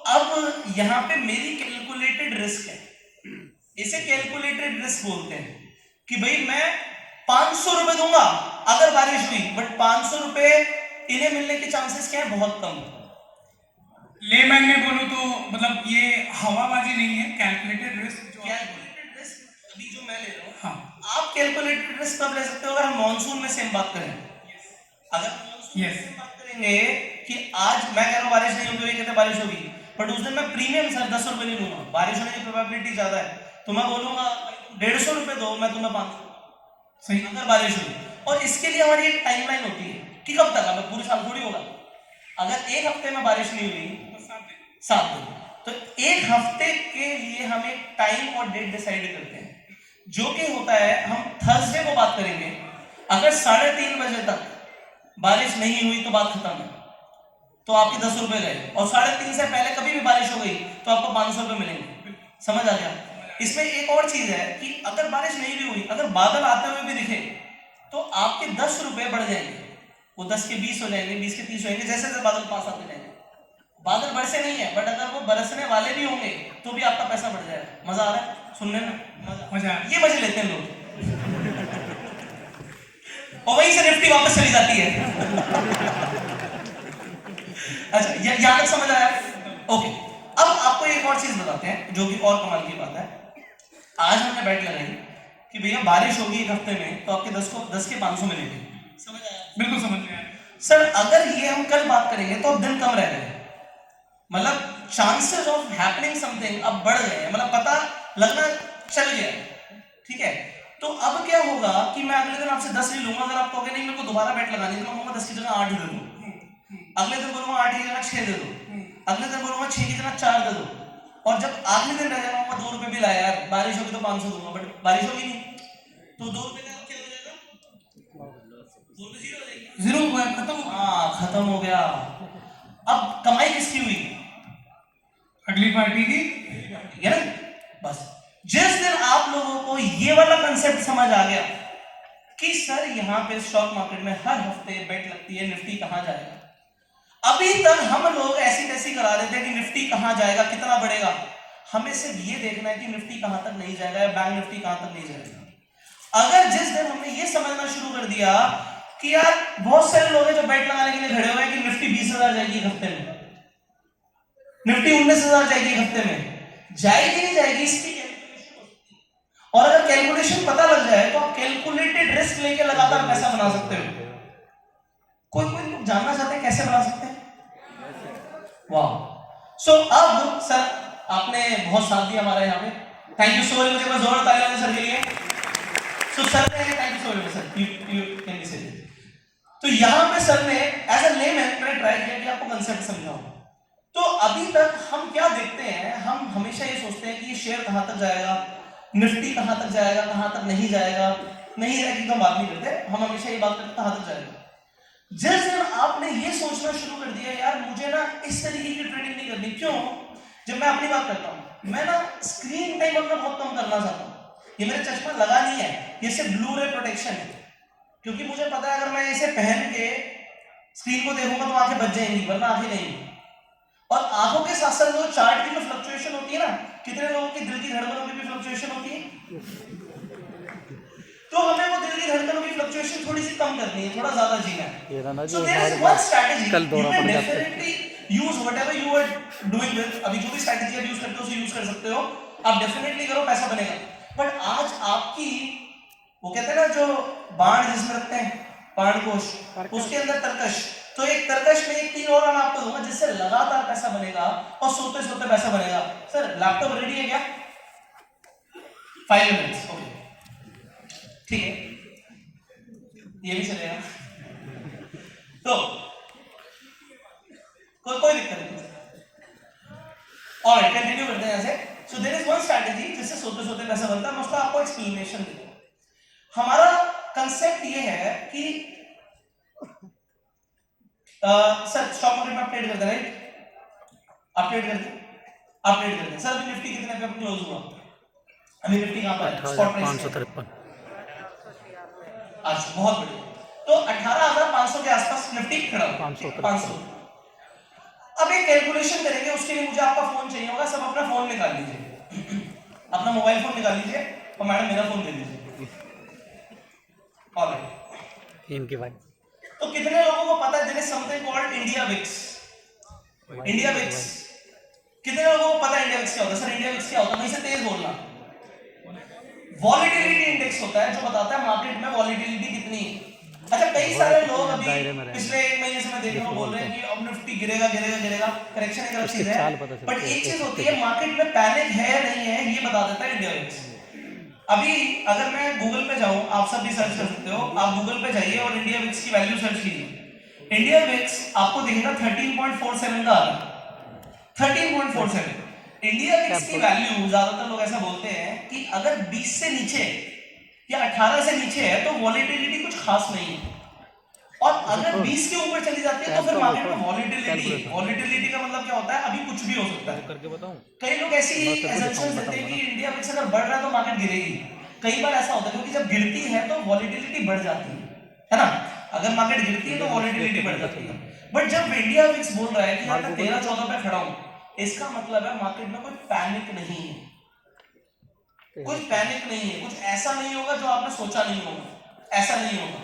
Speaker 1: अब यहां पे मेरी कैलकुलेटेड रिस्क है। इसे कैलकुलेटेड रिस्क बोलते हैं कि भाई मैं 500 रुपए दूंगा अगर बारिश हुई, बट 500 रुपए इन्हें मिलने के चांसेस क्या है? बहुत कम।
Speaker 6: लेमैन में बोलूं तो मतलब ये हवाबाजी नहीं है, कैलकुलेटेड रिस्क जो
Speaker 1: कैलकुलेटेड रिस्क अभी जो मैं ले रहा हूं,
Speaker 6: हाँ।
Speaker 1: आप कैलकुलेटेड रिस्क कब ले सकते हो? अगर हम मॉनसून में सेम बात करें। अगर मॉनसून में सेम बात करेंगे कि आज मैं कह रहा हूं बारिश नहीं होगी, ये कहते हैं बारिश होगी, बट उस दिन मैं प्रीमियम सर 10 रुपए नहीं लूंगा, बारिश होने की प्रोबेबिलिटी ज्यादा है, तो मैं बोलूंगा 150 रुपए दो, मैं तुम्हें 500
Speaker 6: सही।
Speaker 1: अगर बारिश हुई। और इसके लिए हमारी एक टाइमलाइन होती है कि कब तक, अब पूरे साल थोड़ी होगा। अगर एक हफ्ते में बारिश नहीं हुई, 7 दिन, तो एक हफ्ते के लिए हम एक टाइम और डेट डिसाइड करते हैं, जो कि होता है हम थर्सडे को बात करेंगे। अगर 3:30 बजे तक बारिश नहीं हुई तो बात खत्म है, तो आपके 10 रुपए गए। और 3:30 से पहले कभी भी बारिश हो गई तो आपको 500 रुपए मिलेंगे। समझ आ गया? इसमें एक और चीज है कि अगर बारिश नहीं भी हुई, अगर बादल आते हुए भी दिखे, तो आपके 10 रुपए बढ़ जाएंगे, वो 10 के 20 हो जाएंगे, 20 के 30 हो जाएंगे, जैसे जैसे बादल पास आते जाएंगे। बादल बरसे नहीं है, बट अगर वो बरसने वाले भी होंगे तो भी आपका पैसा बढ़ जाएगा। मजा आ रहा है सुनने में?
Speaker 6: मजा।
Speaker 1: ये मजे लेते हैं लोग, और वहीं से निफ्टी वापस चली जाती है। अच्छा, यहां तक समझ आया? ओके, अब आपको एक और चीज बताते हैं जो कि और कमाल की बात है। आज हमने बैट लगाई कि भैया बारिश होगी एक हफ्ते में, तो आपके 10 के 500 मिलेंगे। समझ आया?
Speaker 6: बिल्कुल समझ गया
Speaker 1: सर अगर ये हम कल बात करेंगे तो अब दिन कम रह गए, मतलब चांसेस ऑफ हैपनिंग समथिंग अब बढ़ गए हैं, मतलब पता लगना चल गया है। ठीक है, तो अब क्या होगा कि मैं अगले दिन आपसे 10 नहीं लूंगा। अगर आप कहोगे नहीं मेरे को दोबारा बैट लगानी है, तो मैं कहूंगा 10 की जगह 8 दे दो। अगले दिन बोलूंगा 8 की जगह 6 दे दो। अगले दिन बोलूंगा 6 की जगह 4 दे दो। और जब आखिरी दिन रह जाऊंगा 2 रुपए भी लाया यार, बारिश होगी तो 500 दूंगा, बट बारिश होगी नहीं, तो 2 रुपए का क्या हो जाएगा? 2 रुपए जीरो हो जाएगी।
Speaker 6: जीरो हुआ, खत्म।
Speaker 1: हाँ, खत्म हो गया। अब कमाई किसकी हुई?
Speaker 6: अगली पार्टी की।
Speaker 1: है ना? बस जिस दिन आप लोगों को ये वाला कंसेप्ट समझ आ गया कि सर यहाँ पे स्टॉक मार्केट में हर हफ्ते बेट लगती है निफ्टी कहां जाएगा। अभी तक हम लोग ऐसी तैसी करा देते हैं कि निफ्टी कहां जाएगा, कितना बढ़ेगा। हमें सिर्फ ये देखना है कि निफ्टी कहां तक नहीं जाएगा या बैंक निफ्टी कहां तक नहीं जाएगा। अगर जिस दिन हमने ये समझना शुरू कर दिया कि यार बहुत सारे लोग हैं जो बेट लगाने के लिए खड़े हुए हैं कि निफ्टी 20,000 जाएगी एक हफ्ते में, निफ्टी 19,000 जाएगी एक हफ्ते में, जाएगी नहीं जाएगी इसकी कैलकुलेशन हो सकती है। और अगर कैलकुलेशन पता लग जाए तो आप कैलकुलेटेड रिस्क लेके लगातार पैसा बना सकते हो। कोई लोग जानना चाहते हैं कैसे बना सकते हैं? वाह। सो अब सर आपने बहुत साथ दिया हमारा यहाँ पे, थैंक यू सो मच। मुझे जोर ताली सर के लिए। सो सर ने thank you so much sir, you can say. तो यहाँ पे सर ने एज अ लेमैन मैंने ट्राई किया कि आपको कंसेप्ट समझाऊं। तो अभी तक हम क्या देखते हैं, हम हमेशा ये सोचते हैं कि ये शेयर कहां तक जाएगा, निफ्टी कहां तक जाएगा, कहां तक नहीं जाएगा, नहीं जाएगी तो हम बात नहीं करते, हम हमेशा ये बात करते हैं कहां तक जाएगा। जिस दिन आपने ये सोचना शुरू कर दिया यार मुझे ना इस तरीके की ट्रेडिंग नहीं करनी, क्यों? जब मैं अपनी बात करता हूं, मैं ना स्क्रीन टाइम अपना बहुत कम करना चाहता हूं। ये मेरा चश्मा लगा नहीं है, ये सिर्फ ब्लू रे प्रोटेक्शन है, क्योंकि मुझे पता है अगर मैं इसे पहन के स्क्रीन को देखूंगा तो आंखें बच जाएंगी, वरना आंखें नहीं। और आंखों के साथ साथ जो चार्ट की जो फ्लक्चुएशन होती है ना, कितने लोगों की दिल की धड़कनों की भी फ्लक्चुएशन होती है, तो हमें वो दिल की धड़कनों की फ्लक्चुएशन थोड़ी सी कम करनी है, थोड़ा ज्यादा जीना है। So there is one strategy. You can definitely use whatever you are doing with, अभी जो भी स्ट्रैटेजी आप यूज करते हो उसे यूज कर सकते हो, आप डेफिनेटली करो, पैसा बनेगा। बट आज आपकी वो कहते हैं ना जो बाण जिसमें रखते हैं बाणकोश, उसके अंदर तरकश, तो एक तरकश में एक 3 और मैं आपको दूंगा जिससे लगातार पैसा बनेगा और सोते सोते पैसा बनेगा। सर लैपटॉप रेडी है क्या? 5 मिनट्स, ओके ठीक है, ये भी चलेगा। तो कोई दिक्कत नहीं। ऑलराइट, कंटिन्यू करते हैं ऐसे। So there is one strategy जिससे सोते सोते पैसा बनता है, मैं उसका आपको एक्सप्लेनेशन देता हूं। हमारा कंसेप्ट ये है कि सर स्टॉक मार्केट में अपडेट करते हैं, राइट? अपडेट करते हैं। सर अभी निफ्टी कितने पे क्लोज हुआ? अभी निफ्टी कहां पर है? Spot price 553। अच्छा, बहुत बढ़िया। तो 18,500 के आसपास निफ्टी खड़ा हुआ, 500। अब एक कैलकुलेशन करेंगे, उसके लिए मुझे आपका फोन चाहिए होगा। सब अपना फोन निकाल लीजिए, अपना मोबाइल फोन निकाल लीजिए और मैडम मेरा फोन दे दीजिए। ऑलराइट,
Speaker 7: इनके भाई
Speaker 1: तो कितने लोगों को पता है there is something called India VIX? India VIX कितने लोगों को पता है इंडिया विक्स क्या होता है? सर इंडिया विक्स क्या होता है? वहीं से तेज बोलना। वॉलेटिलिटी इंडेक्स होता है जो बताता है मार्केट में वॉलेटिलिटी कितनी है। अच्छा, कई सारे लोग अभी पिछले 1 महीने से मैं देख रहा हूं बोल रहे हैं कि अब निफ्टी गिरेगा, करेक्शन एक अलग चीज है, बट एक चीज होती है मार्केट में पैनिक है नहीं है, ये बता देता है इंडिया विक्स। अभी अगर मैं गूगल पे जाऊं, आप सब भी सर्च कर सकते हो, आप गूगल पे जाइए और इंडिया विक्स की वैल्यू सर्च कीजिए। इंडिया विक्स आपको दिखेगा 13.47 का आ रहा है, 13.47। इंडिया विक्स की वैल्यू ज्यादातर लोग ऐसा बोलते हैं कि अगर 20 से नीचे या 18 से नीचे है तो वॉलेटिलिटी कुछ खास नहीं है, और अगर 20 के ऊपर चली जाती है तो फिर मार्केट में वॉलेटिलिटी का मतलब क्या होता है? अभी कुछ भी हो सकता है।
Speaker 7: करके बताऊं,
Speaker 1: कई लोग ऐसी assumptions देते हैं कि इंडिया विक्स अगर बढ़ रहा है तो मार्केट गिरेगी। कई बार ऐसा होता है क्योंकि जब गिरती है तो वॉलेटिलिटी बढ़ जाती है ना? अगर मार्केट गिरती है तो वॉलेटिलिटी बढ़ जाती है। बट जब इंडिया विक्स बोल रहा है कि मैं 13-14 पे खड़ा हूं, इसका मतलब है मार्केट में कोई पैनिक नहीं है, कुछ पैनिक नहीं है, कुछ ऐसा नहीं होगा जो आपने सोचा नहीं होगा, ऐसा नहीं होगा।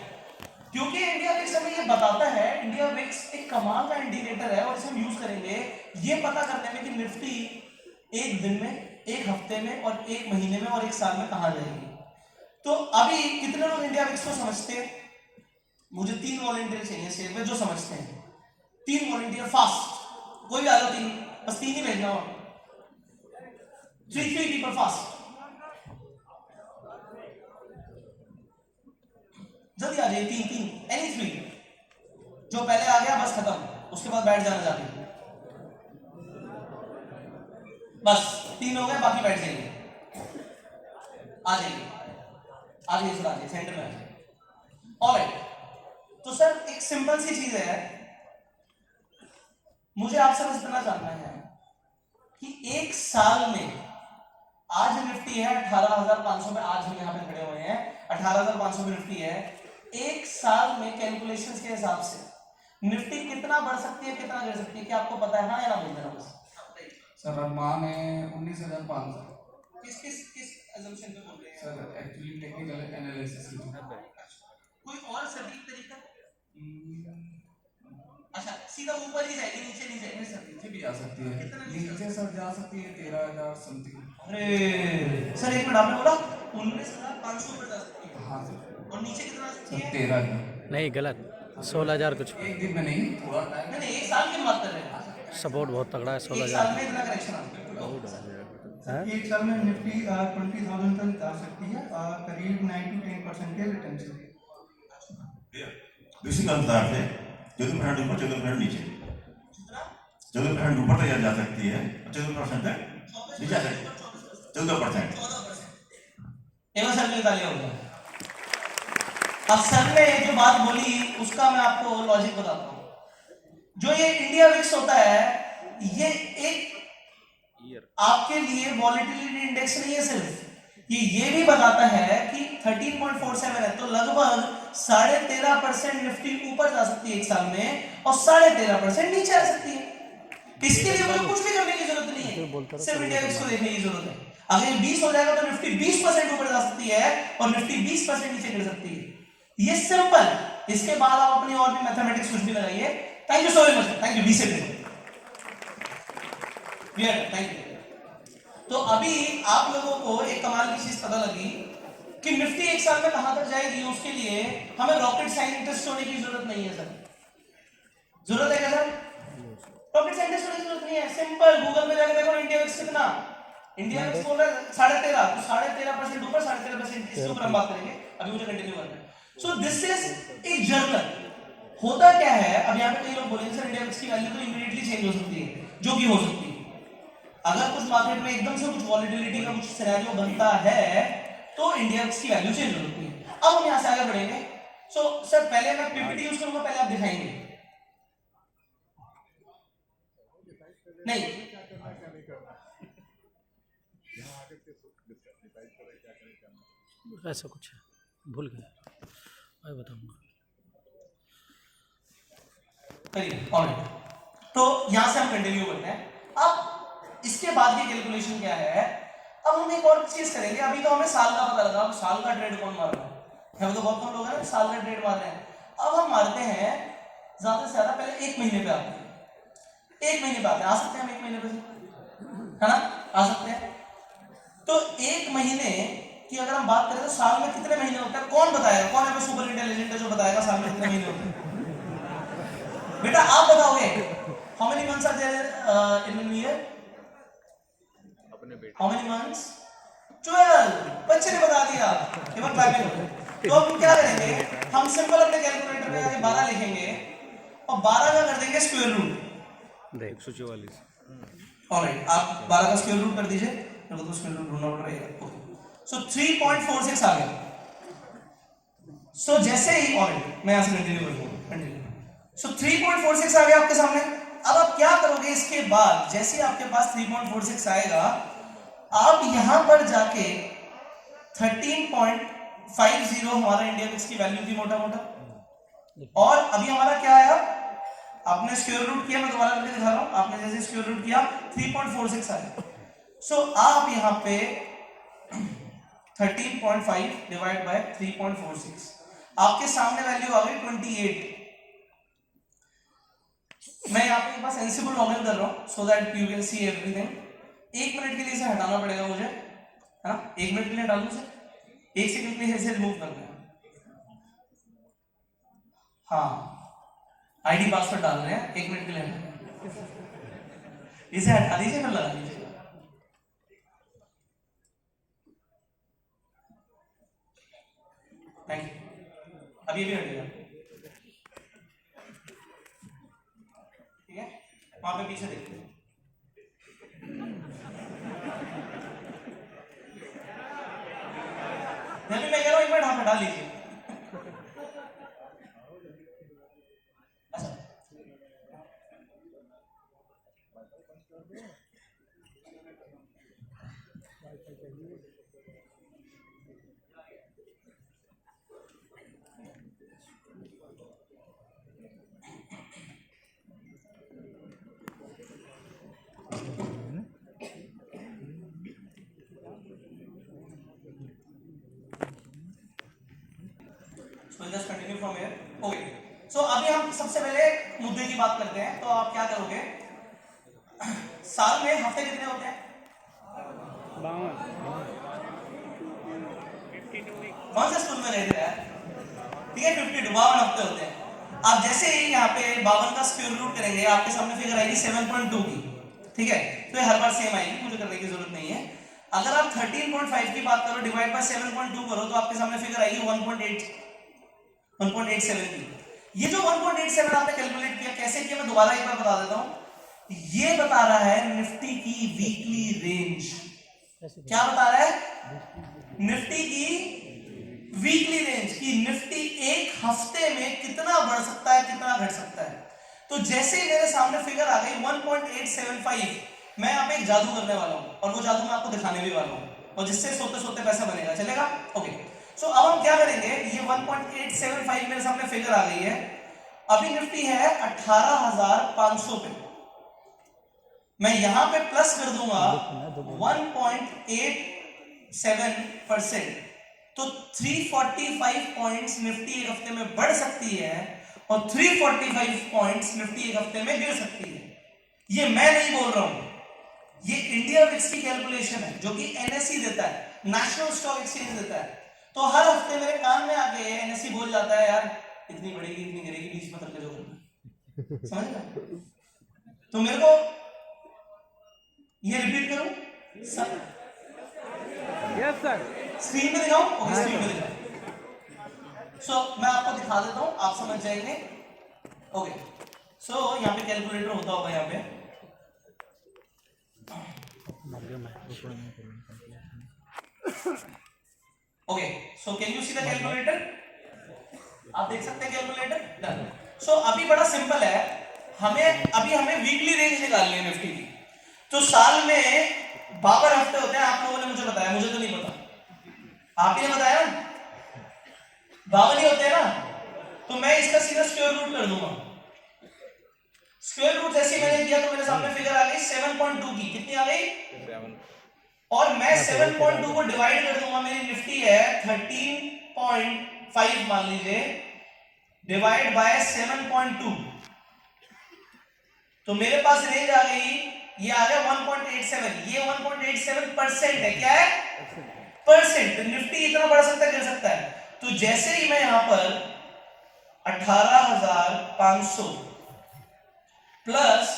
Speaker 1: क्योंकि इंडिया विक्स हमें ये बताता है, इंडिया विक्स एक कमाल का इंडिकेटर है और इसे हम यूज करेंगे ये पता करने में कि निफ्टी एक दिन में, एक हफ्ते में और एक महीने में और एक साल में कहां जाएगी। तो अभी कितने लोग इंडिया विक्स को समझते हैं? मुझे 3 वॉलंटियर चाहिए स्टेज पे जो समझते हैं। 3 वॉलंटियर फास्ट, कोई भी आ जाओ, 3 बस 3 ही भेजना हो। 3 पीपल फास्ट, जल्दी आ जाइए। 3 एनी 3, जो पहले आ गया बस खत्म, उसके बाद बैठ जाना जाके, बस 3 हो गए, बाकी बैठ जाइए। आ जाइए सर, आ जाइए, सेंटर में आ जाइए। ऑलराइट, तो सर एक सिंपल सी चीज है, मुझे आपसे बस इतना जानना है कि एक साल में, आज निफ्टी है 18,500 में, आज हम यहाँ पे खड़े हुए हैं 18,500 में निफ्टी है। एक साल में कैलकुलेशंस के हिसाब से निफ्टी कितना बढ़ सकती है, कितना गिर सकती है, क्या आपको पता है? हाँ या ना बोल देना बस।
Speaker 8: सर अनुमान है 19,500।
Speaker 1: किस assumption पे बोल रहे हैं
Speaker 8: सर एक्चुअली टेक्निकल एनालिसिस की।
Speaker 1: कोई और सटीक तरीका? अच्छा, सीधा ऊपर ही जाएगी, नीचे नहीं जाएगी?
Speaker 8: सर नीचे भी जा सकती है, नीचे सर जा सकती है 13,000 समथिंग।
Speaker 1: अरे सर एक मिनट, आपने बोला 19,500 पर जा सकती है?
Speaker 8: हाँ सर।
Speaker 1: और नीचे कितना सकती है?
Speaker 8: 13,000
Speaker 7: नहीं गलत, 16,000 कुछ।
Speaker 8: एक दिन में नहीं, थोड़ा टाइम।
Speaker 1: नहीं, एक साल की बात कर रहे हैं।
Speaker 7: सपोर्ट बहुत तगड़ा है,
Speaker 1: एक
Speaker 7: 16,000।
Speaker 1: साल में इतना करेक्शन आता है?
Speaker 6: एक साल में निफ्टी 20,000 तक जा सकती है, करीब 9 to 10% के रिटर्न से।
Speaker 3: बेसिक अंतर है 14% ऊपर 14% नीचे, 14% ऊपर तक जा सकती है, 14% तक नीचे जा सकती है, 14%।
Speaker 1: एक बार सर के लिए तालियां हो जाए। अब सर ने जो बात बोली उसका मैं आपको लॉजिक बताता हूं। जो ये इंडिया विक्स होता है, ये एक आपके लिए वॉलेटिलिटी इंडेक्स नहीं है सिर्फ, ये भी बताता है कि 13.47 है, तो लगभग 13.5% निफ्टी ऊपर जा सकती है एक साल में और 13.5% नीचे आ सकती है। इसके लिए मुझे कुछ भी करने की जरूरत नहीं है, सिर्फ इंडिया विक्स को देखने की जरूरत है। अगर ये 20 हो जाएगा तो निफ्टी 20% ऊपर जा सकती है और निफ्टी 20% नीचे गिर सकती है। ये सिंपल। इसके बाद आप अपनी और भी मैथमेटिक्स कुछ भी लगाइए। Thank you so much, thank you बीसे थैंक यू। तो अभी आप लोगों को एक कमाल की चीज पता लगी कि निफ्टी एक साल में कहां तक जाएगी। उसके लिए हमें रॉकेट साइंटिस्ट होने की जरूरत नहीं है सर। जरूरत है क्या सर? रॉकेट साइंटिस्ट होने की जरूरत नहीं है। सिंपल, गूगल में जाकर देखो इंडिया विक्स कितना। इंडिया विक्स बोल रहा है 13.5, तो 13.5% ऊपर, 13.5% इसके ऊपर हम बात करेंगे। अभी मुझे कंटिन्यू करना है। So this is a journal. होता क्या है, अब यहाँ पे कई लोग बोलेंगे सर इंडिया विक्स की वैल्यू तो इमीडिएटली चेंज हो सकती है, जो कि हो सकती है। अगर कुछ मार्केट में एकदम से कुछ वॉलेटिलिटी का कुछ सिनेरियो बनता है तो इंडिया की वैल्यू चेंज हो सकती है। अब हम यहां से आगे बढ़ेंगे। सो सर पहले मैं पीपीटी यूज करूंगा, पहले आप दिखाएंगे नहीं?
Speaker 7: ऐसा कुछ है, भूल गया, मैं बताऊंगा।
Speaker 1: ऑलराइट, तो यहां से हम कंटिन्यू करते हैं। अब इसके बाद की कैलकुलेशन क्या है? अब हम एक और चीज करेंगे। अभी तो हमें साल का पता लगा, अब साल का ट्रेड कौन मार रहा है? हमें तो बहुत कम लोग हैं साल का ट्रेड मार रहे हैं। अब हम मारते हैं ज्यादा से ज्यादा, पहले एक महीने पे आते हैं। एक महीने पे आते हैं, आ सकते हैं हम एक महीने पे, है ना? आ सकते हैं। तो एक महीने की अगर हम बात करें तो साल में कितने महीने होते हैं? कौन बताएगा? कौन है सुपर इंटेलिजेंट है जो बताएगा साल में कितने महीने होते हैं? बेटा आप बताओगे। How many months are there in an year? How many months? 12। बच्चे ने बता दिया। केवल क्लैपिंग। तो हम क्या करेंगे? हम सिंपल अपने कैलकुलेटर में आके 12 लिखेंगे और 12 का कर देंगे स्क्वायर रूट।
Speaker 7: 144।
Speaker 1: ऑलराइट, आप 12 का स्क्वायर रूट कर दीजिए। मेरे को तो स्क्वायर रूट ढूंढना पड़ रहा है। ओके, सो 3.46 आ गया। सो जैसे ही, ऑलराइट मैं यहां से कंटिन्यू करूंगा, कंटिन्यू। सो 3.46 आ गया आपके सामने। अब आप क्या करोगे इसके बाद? जैसे ही आपके पास 3.46 आएगा, आप यहां पर जाके 13.50 हमारा इंडिया विक्स की वैल्यू थी मोटा मोटा, और अभी हमारा क्या आया? आपने स्क्वायर रूट किया, मैं दोबारा करके दिखा रहा हूं। आपने जैसे स्क्वायर रूट किया 3.46 आया। सो आप यहां पे 13.5 डिवाइड बाय 3.46, आपके सामने वैल्यू आ गई 28। मैं यहाँ पे बस सेंसिबल लॉगिन कर रहा हूँ so that you can see everything. 1 minute के लिए इसे हटाना पड़ेगा मुझे, है ना? 1 मिनट के लिए हटा दूं इसे, 1 सेकंड के लिए इसे रिमूव करना है। हाँ, आईडी पासवर्ड डाल रहे हैं, 1 मिनट के लिए इसे हटा दीजिए, फिर लगा दीजिए। Thank you. अब ये भी हट गया, ठीक है? वहां पे पीछे देखिए, मैं कह रहा हूं 1 मिनट आप हटा लीजिए। अच्छा, just continue from here. Okay, so अभी हम सबसे पहले मुद्दे की बात करते हैं। तो आप क्या करोगे? साल में हफ्ते कितने होते हैं? 52। कौन से स्कूल में रहते हैं? ठीक है, 52 हफ्ते होते हैं। आप जैसे ही यहाँ पे 52 का स्क्वायर रूट करेंगे, आपके सामने फिगर आएगी 7.2 की, ठीक है? तो ये हर बार सेम आएगी, मुझे करने की जरूरत नहीं है। अगर आप 13.5 की बात करो, डिवाइड बाय 7.2 करो, तो आपके सामने फिगर आएगी 1.87 की। ये जो 1.87 आपने कैलकुलेट किया, कैसे किया मैं दोबारा एक बार बता देता हूं। ये बता रहा है निफ्टी की वीकली रेंज। क्या बता रहा है? निफ्टी की वीकली रेंज की निफ्टी एक हफ्ते में कितना बढ़ सकता है, कितना घट सकता है। तो जैसे ही मेरे सामने फिगर आ गई 1.875, मैं यहाँ पे एक जादू करने वाला हूं और वो जादू मैं आपको दिखाने भी वाला हूं और जिससे सोते सोते पैसा बनेगा। चलेगा? ओके। सो अब हम क्या करेंगे, ये 1.875 मेरे सामने फिगर आ गई है। अभी निफ्टी है 18,500 पे, मैं यहां पे प्लस कर दूंगा 1.87%, तो 345 पॉइंट्स निफ्टी एक हफ्ते में बढ़ सकती है और 345 पॉइंट्स निफ्टी एक हफ्ते में गिर सकती है। ये मैं नहीं बोल रहा हूं, ये इंडिया विक्स की कैलकुलेशन है जो कि एनएसई देता है, नेशनल स्टॉक एक्सचेंज देता है। तो हर हफ्ते मेरे कान में आके एनएसई बोल जाता है यार इतनी बढ़ेगी, इतनी गिरेगी, बीच में करके जो करना। समझ गए? तो मेरे को ये रिपीट करूं सर?
Speaker 7: Yes sir.
Speaker 1: स्क्रीन पे दिखाऊं? ओके, स्क्रीन पे दिखाऊं। सो मैं आपको दिखा देता हूं, आप समझ जाएंगे। ओके, सो यहाँ पे कैलकुलेटर होता होगा यहाँ पे। Okay, so can you see the calculator? आप देख सकते हैं कैलकुलेटर? डन। सो अभी बड़ा सिंपल है, हमें वीकली रेंज निकालनी है निफ्टी की। तो साल में 52 हफ्ते होते हैं, आप लोगों ने मुझे बताया, मुझे तो नहीं पता, आप ही ने बताया ना 52 ही होते हैं ना। तो मैं इसका सीधा स्क्वायर रूट कर दूंगा। स्क्वायर रूट जैसे मैंने किया तो मेरे सामने फिगर आ गई 7.2 की। कितनी आ गई? और मैं 7.2 को डिवाइड कर दूंगा, मेरी निफ्टी है 13.5 मान लीजिए, डिवाइड बाय 7.2, तो मेरे पास रेंज आ गई, ये आ गया 1.87। ये 1.87% है। क्या है? परसेंट। निफ्टी इतना बढ़ सकता है, गिर सकता है। तो जैसे ही मैं यहां पर 18,500 प्लस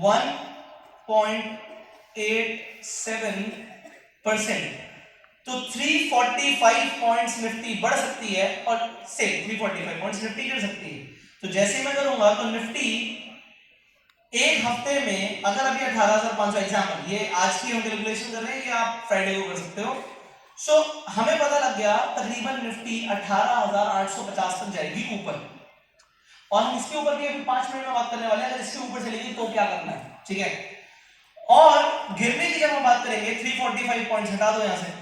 Speaker 1: 1.87%, तो 345 पॉइंट्स निफ्टी बढ़ सकती है और से 345 पॉइंट्स निफ्टी गिर सकती है। तो जैसे मैं करूंगा तो निफ्टी एक हफ्ते में, अगर अभी 18,500 एग्जाम्पल, ये आज की हम कैलकुलेशन कर रहे हैं, ये आप फ्राइडे को कर सकते हो। सो हमें पता लग गया तकरीबन निफ्टी 18,850 तक जाएगी ऊपर, और हम इसके ऊपर भी अभी 5 मिनट में बात करने वाले हैं। अगर इसके ऊपर चलेगी तो क्या करना है, ठीक है। और गिरने की जब हम बात करेंगे, 345 पॉइंट्स हटा दो यहां से,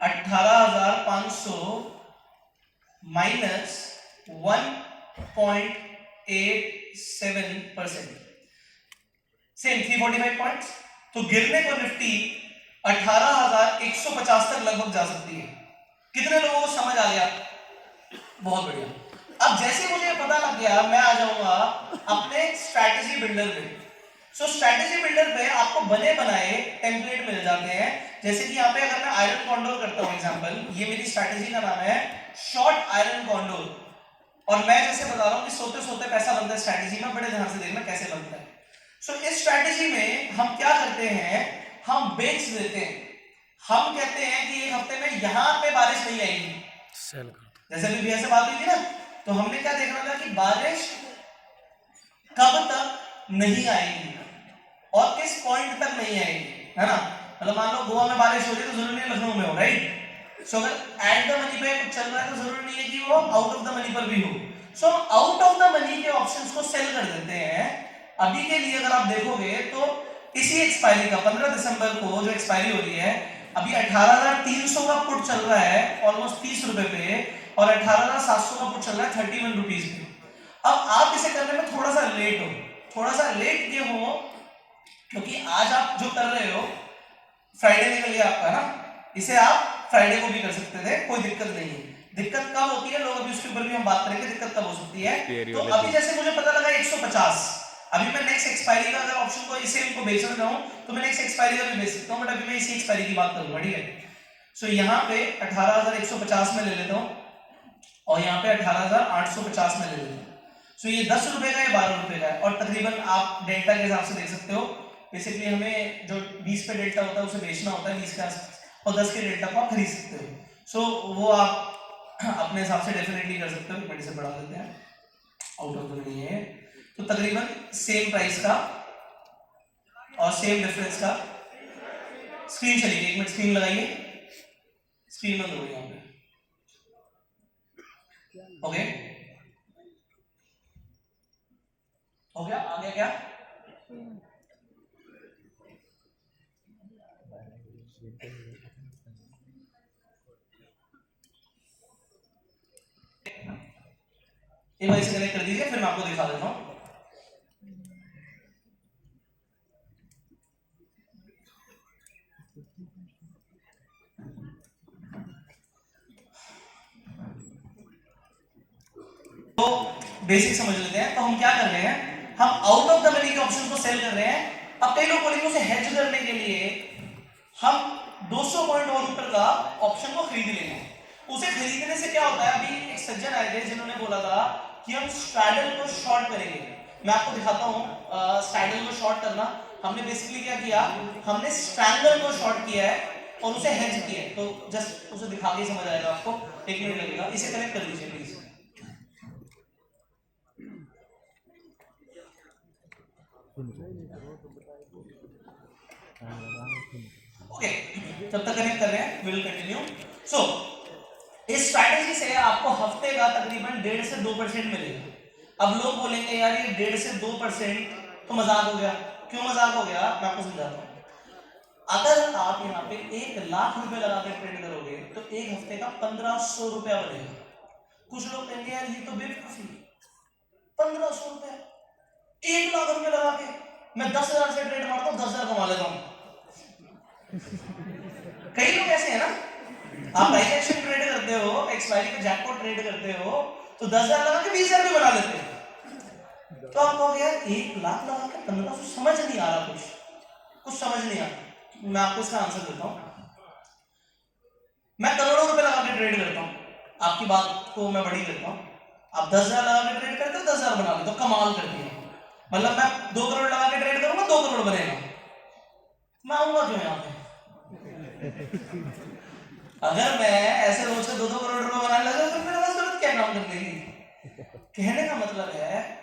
Speaker 1: 18,500 माइनस 1.87%, सेम 345 पॉइंट्स। तो गिरने को निफ्टी 18,150 तक लगभग जा सकती है। कितने लोगों को समझ आ गया? बहुत बढ़िया। अब जैसे मुझे पता लग गया, मैं आ जाऊंगा अपने स्ट्रैटेजी बिल्डर पे। सो स्ट्रैटेजी बिल्डर पे आपको बने बनाए टेम्पलेट मिल जाते हैं। जैसे कि यहाँ पे अगर मैं आयरन कॉन्डोर करता हूँ एग्जांपल, ये मेरी स्ट्रैटेजी का नाम है शॉर्ट आयरन कॉन्डोर, और मैं जैसे बता रहा हूँ कि सोते सोते पैसा बनता है स्ट्रैटेजी में, बड़े ध्यान से देखना कैसे बनता है। सो इस स्ट्रैटेजी में हम क्या करते हैं, हम बेच देते हैं। हम कहते हैं कि एक हफ्ते में यहां पे बारिश नहीं आएगी, जैसे अभी भैया से बात हुई थी ना, तो हमने क्या देखना था कि बारिश कब तक नहीं आएगी और किस पॉइंट तक नहीं आएगी, है ना। मतलब मान लो गोवा में बारिश हो रही है तो जरूरी नहीं लखनऊ में हो, राइट। सो अगर एट द मनी पे कुछ चल रहा है तो जरूरी नहीं है कि वो आउट ऑफ द मनी पर भी हो। So out of the money के ऑप्शंस को सेल कर देते हैं। अभी के लिए अगर आप देखोगे तो इसी एक्सपायरी का 15 दिसंबर को जो एक्सपायरी हो रही है, अभी 18,300 का पुट चल रहा है ऑलमोस्ट 30 रुपए पे, और 18,700 का पुट चल रहा है 31 रुपीज पे। अब आप इसे करने में थोड़ा सा लेट हो, थोड़ा सा लेट क्यों हो, क्योंकि आज आप जो कर रहे हो, फ्राइडे निकल गया आपका ना, इसे आप फ्राइडे को भी कर सकते थे, कोई दिक्कत नहीं है। दिक्कत कब होती है, लोग अभी उसके ऊपर भी हम बात करेंगे, दिक्कत कब हो सकती है। तो अभी जैसे मुझे पता लगा 150, अभी मैं नेक्स्ट एक्सपायरी का अगर ऑप्शन को इसे इनको बेचना चाहूं तो मैं नेक्स्ट एक्सपायरी का भी बेच सकता हूं, बट अभी मैं इसी एक्सपायरी की बात करूंगा, ठीक है। सो यहां पे 18,150 में ले लेता हूं और यहां पे 18,850 में ले लेता हूं। सो ये 10 रुपए का है, 12 रुपए का है, और तकरीबन आप डेल्टा के हिसाब से देख सकते हो। बेसिकली हमें जो 20 पे डेल्टा होता है उसे बेचना होता है 20 के आसपास, और 10 के डेल्टा को आप खरीद सकते हो। सो वो आप अपने हिसाब से डेफिनेटली कर सकते हो। मैं इसे बढ़ा देते हैं, आउट ऑफ द मनी है। तो तो तकरीबन सेम प्राइस का और सेम डिफरेंस का स्क्रीन चलेगी। 1 मिनट स्क्रीन लगाइए, स्क्रीन बंद हो गई यहाँ पे। ओके हो गया, आ गया क्या? एक बार इसे कनेक्ट कर दीजिए, फिर मैं आपको दिखा देता हूं। तो बेसिक समझ लेते हैं। तो हम क्या कर रहे हैं, हम आउट ऑफ द मनी के ऑप्शन को सेल कर रहे हैं। अब कई लोग बोलेंगे उसे हेज करने के लिए हम 200 पॉइंट और ऊपर का ऑप्शन को खरीद लेंगे। उसे खरीदने से क्या होता है, अभी एक सज्जन आए थे जिन्होंने बोला था कि हम स्ट्रैडल को शॉर्ट करेंगे। मैं आपको दिखाता हूं स्ट्रैडल को शॉर्ट करना। हमने बेसिकली क्या किया, हमने स्ट्रैंगल को शॉर्ट किया है और उसे हेज किया है। तो जस्ट उसे दिखा के समझ आएगा आपको, 1 मिनट लगेगा। इसे कनेक्ट कर लीजिए प्लीज। ओके, जब तक कनेक्ट कर रहे हैं वी विल कंटिन्यू। सो इस स्ट्रैटेजी से आपको हफ्ते का तकरीबन 1.5 से 2% मिलेगा। अब लोग बोलेंगे यार ये 1.5 से 2% तो मजाक हो गया। क्यों मजाक हो गया, मैं आपको समझाता हूं। अगर आप यहाँ पे 1 लाख रुपए लगा के ट्रेड करोगे तो एक हफ्ते का 1500 रुपया बनेगा। कुछ लोग कहेंगे यार ये तो बेवकूफी, 1500 रुपया 1 लाख रुपए लगा के मैं 10,000 से ट्रेड मारता हूँ, 10,000 कमा लेता हूँ। कई लोग ऐसे हैं ना, आप प्राइस एक्शन ट्रेड करते हो, एक्सपायरी पे जैकपॉट ट्रेड करते हो तो 10,000 लगा के 20,000 भी बना लेते हैं। तो आप कहोगे यार 1 लाख लगा के 1500, समझ नहीं आ रहा, कुछ समझ नहीं आ रहा। मैं आपको इसका आंसर देता हूं। मैं करोड़ों रुपए लगा के ट्रेड करता हूं, आपकी बात को मैं बड़ी करता हूं। आप 10,000 लगा के ट्रेड करते हो, 10,000 बना लेते हो, कमाल कर दिया। मतलब मैं 2 करोड़ लगा के ट्रेड करूंगा, 2 करोड़ बनेगा। मैं आऊंगा क्यों यहाँ पे? अगर मैं ऐसे रोज से 2-2 करोड़ रुपए बनाने लगा तो मेरे पास जरूरत क्या काम करने की? कहने का मतलब है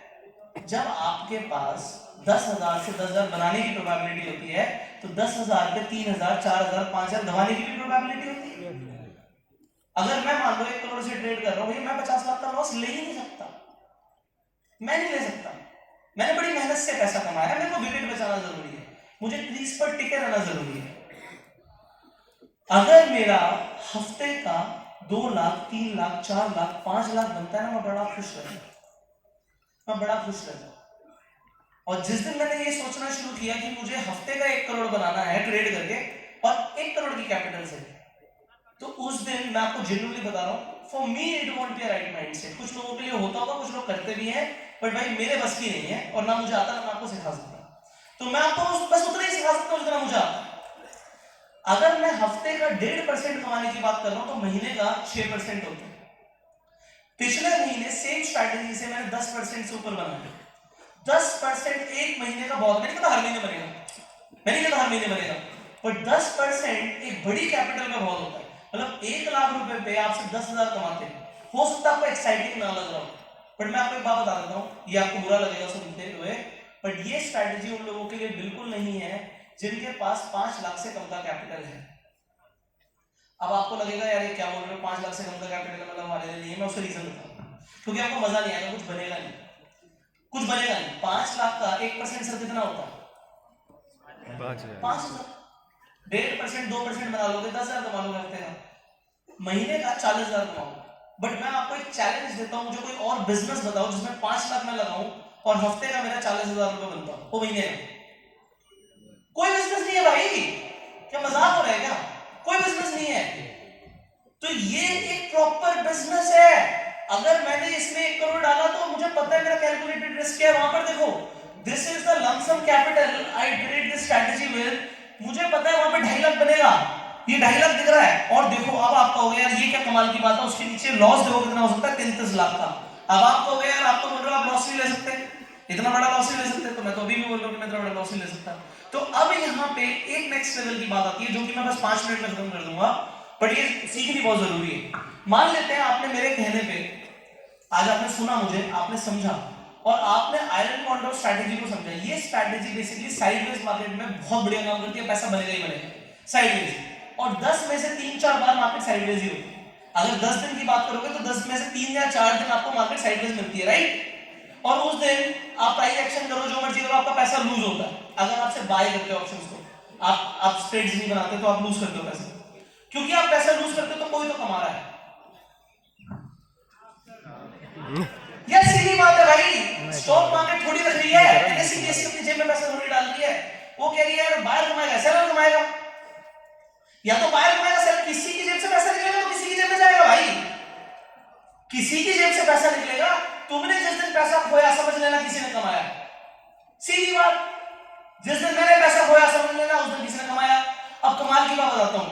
Speaker 1: जब आपके पास 10,000 से 10,000 बनाने की प्रोबेबिलिटी होती है तो 10,000 पे 3,000, 4,000, 5,000 दबाने की भी प्रोबेबिलिटी होती है। अगर मैं मान लो 1 करोड़ से ट्रेड कर रहा हूं, मैं 50 लाख का लॉस ले ही नहीं सकता, मैं नहीं ले सकता। मैंने बड़ी मेहनत से पैसा कमाया, मेरे को विकेट बचाना जरूरी है, मुझे क्रीज पर टिके रहना जरूरी है। अगर मेरा हफ्ते का 2 लाख, 3 लाख, 4 लाख, 5 लाख बनता है ना, मैं बड़ा खुश रहता। और जिस दिन मैंने ये सोचना शुरू किया कि मुझे हफ्ते का 1 करोड़ बनाना है ट्रेड करके और 1 करोड़ की कैपिटल से, तो उस दिन मैं आपको जेन्युइनली बता रहा हूं, for me it won't be a right mindset. कुछ लोगों के लिए होता होगा, कुछ लोग करते भी हैं, बट भाई मेरे बस की नहीं है और ना मुझे आता, ना मैं आपको सिखा सकता। तो मैं आपको बस उतना ही सिखा सकता हूं जितना मुझे आता। अगर मैं हफ्ते का 1.5% कमाने की बात कर रहा हूं तो महीने का 6% होता है। पिछले महीने सेम स्ट्रैटेजी से मैंने 10% से ऊपर बनाया। 10% एक महीने का बहुत, मैंने कहा हर महीने बनेगा, पर 10% एक बड़ी कैपिटल का बहुत होता है। मतलब 1 लाख रुपए पे आप सिर्फ 10,000 कमाते हैं। हो सकता है आपको एक्साइटिंग ना लग रहा हो, बट मैं आपको एक बात बता देता हूं, ये आपको बुरा लगेगा सुनते हुए, बट ये स्ट्रैटेजी उन लोगों के लिए बिल्कुल नहीं है जिनके पास 5 लाख से कम का कैपिटल है। अब आपको लगेगा यार ये क्या बोल रहे हो, 5 लाख से कम का कैपिटल मतलब हमारे लिए नहीं है। मैं उसका रीजन बताऊं, क्योंकि आपको मजा नहीं आएगा, कुछ बनेगा नहीं। 5 लाख का 1% सर कितना होता है? 5,000। 1.5%, 2% बना लोगे, 10,000 कमा लोगे हफ्ते का, महीने का 40,000 कमाओ। बट मैं आपको एक चैलेंज देता हूं, मुझे कोई और बिजनेस बताओ जिसमें 5 लाख में लगाऊं और हफ्ते का मेरा 40,000 रुपए बनता हो, वो महीने का। कोई बिजनेस नहीं है भाई, क्या मजाक हो रहा है क्या? कोई बिजनेस नहीं है। तो ये एक प्रॉपर बिजनेस है। अगर मैंने इसमें 1 करोड़ डाला तो मुझे पता है मेरा कैलकुलेटेड रिस्क है। वहां पर देखो, this is the lump sum capital I trade this strategy with, मुझे पता है वहां पे 2.5 लाख बनेगा, ये 2.5 लाख दिख रहा है। और देखो अब आप कहोगे यार ये क्या कमाल की बात है, उसके नीचे लॉस देखो कितना हो सकता है, 33 लाख का। अब आप कहोगे यार आप तो बोल रहे हो आप लॉस नहीं ले सकते, इतना बड़ा लॉस नहीं ले सकते, तो मैं तो अभी भी बोल रहा हूं कि मैं इतना बड़ा लॉस नहीं ले सकता। तो अब यहाँ पे एक नेक्स्ट लेवल की बात आती है जो कि मैं बस 5 मिनट में खत्म कर दूंगा, बट ये सीखनी बहुत जरूरी है। मान लेते हैं आपने मेरे कहने पे, आज आपने सुना मुझे, आपने समझा, और आपने आयरन कॉन्डोर स्ट्रैटेजी को समझा। ये स्ट्रैटेजी बेसिकली साइडवेज मार्केट में बहुत बढ़िया काम करती है, पैसा बनेगा ही बनेगा साइडवेज, और 10 में से 3-4 बार मार्केट साइडवेज ही होती है। अगर 10 दिन की बात करोगे तो 10 में से 3 या 4 दिन आपको मार्केट साइडवेज मिलती है, राइट। और उस दिन आप प्राइस एक्शन करो, जो मर्जी करो, आपका पैसा लूज होता है। अगर आपसे बाय करते हो ऑप्शंस को, आप स्ट्रेट्स नहीं बनाते तो आप लूज करते हो पैसा, क्योंकि आप पैसा लूज करते हो तो कोई तो कमा रहा है। यार सीधी बात है भाई, स्टॉक मार्केट थोड़ी रख रही है, एनएससी बीएससी अपनी जेब में पैसा थोड़ी डाल रही है। वो कह रही है यार बायर कमाएगा सेलर कमाएगा, या तो बायर कमाएगा सेलर, किसी की जेब से पैसा निकलेगा तो किसी की जेब में जाएगा भाई, किसी की जेब से पैसा निकलेगा। तुमने जिस दिन पैसा खोया समझ लेना किसी ने कमाया, सीधी बात। जिस दिन मैंने पैसा खोया समझ लेना उस दिन किसी ने कमाया। अब कमाल की बात बताता हूं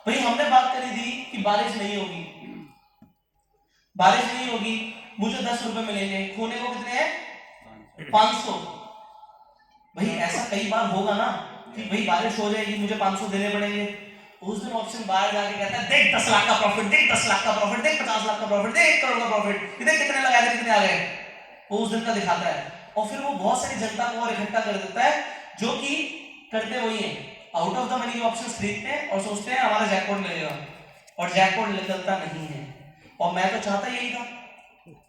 Speaker 1: भाई, हमने बात करी थी कि बारिश नहीं होगी, बारिश नहीं होगी, मुझे 10 रुपए मिलेंगे, खोने को कितने हैं 500। भाई ऐसा कई बार होगा ना कि भाई बारिश हो जाएगी, मुझे 500 देने पड़ेंगे। उस दिन ऑप्शन बाहर जाके कहता है देख 10 लाख का प्रॉफिट, देख 10 लाख का प्रॉफिट, देख 50 लाख का प्रॉफिट, देख 1 करोड़ का प्रॉफिट, देख कितने लगाए थे कितने आ गए, वो उस दिन का दिखाता है। और फिर वो बहुत सारी जनता को और इकट्ठा कर देता है, जो कि करते वही है, out of the money options खरीदते हैं और सोचते हैं हमारा जैकपॉट लगेगा, और जैकपॉट निकलता नहीं है। और मैं तो चाहता यही था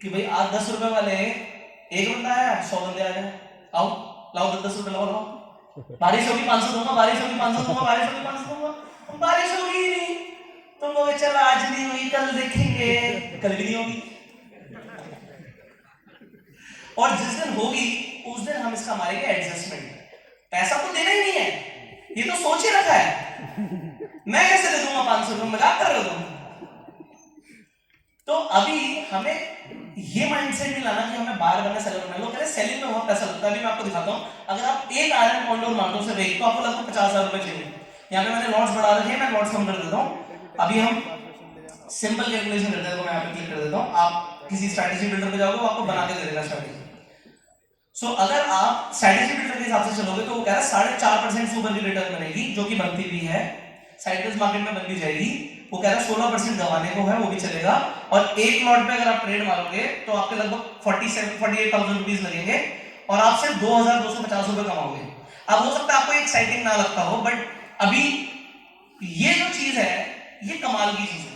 Speaker 1: कि भाई आज 10 रुपए वाले एक बंदा आया 100 बंदे आ जाए, आओ लाओ 10 रुपए लाओ, बारिश होगी 500 दूंगा, बारिश होगी 500 दूंगा, बारिश होगी 500 दूंगा, बारिश होगी ही नहीं। तुम लोग चल आज नहीं हुई कल देखेंगे, कल भी नहीं होगी। और जिस दिन होगी उस दिन हम इसका मारेंगे एडजस्टमेंट। पैसा तो देना ही नहीं है, ये तो सोच ही रखा है, मैं कैसे दे दूंगा 500 रुपए, मजाक कर रहे हो तुम। तो अभी हमें ये माइंडसेट नहीं लाना कि हमें बाहर बनना सेलर बनना। लोग कह रहे हैं सेलिंग में बहुत पैसा लगता है। अभी मैं आपको दिखाता हूं, अगर आप एक आयरन कॉन्डोर मार्टो से देख तो आपको लगभग 50,000 रुपए चाहिए। यहाँ पे मैंने लॉट्स बढ़ा रखे हैं, मैं लॉट्स कम कर देता हूँ। अभी हम सिंपल कैलकुलेशन करते हैं, तो मैं यहाँ पे क्लिक कर देता हूँ। आप किसी स्ट्रैटेजी बिल्डर पे जाओगे, वो आपको बना के दे देगा स्ट्रैटेजी। सो अगर आप स्ट्रैटेजी बिल्डर के हिसाब से चलोगे तो वो कह रहा है 4.5% सुपर की रिटर्न बनेगी, जो कि बनती भी है, साइडवेज मार्केट में बन भी जाएगी। वो कह रहा है 16% गंवाने को है, वो भी चलेगा। और एक लॉट पे अगर आप ट्रेड मारोगे तो आपके लगभग 48,000 रुपीज लगेंगे, और आप सिर्फ 2,250 रुपए कमाओगे। अब हो सकता है आपको एक्साइटिंग ना लगता हो, बट अभी ये जो चीज है ये कमाल की चीज है।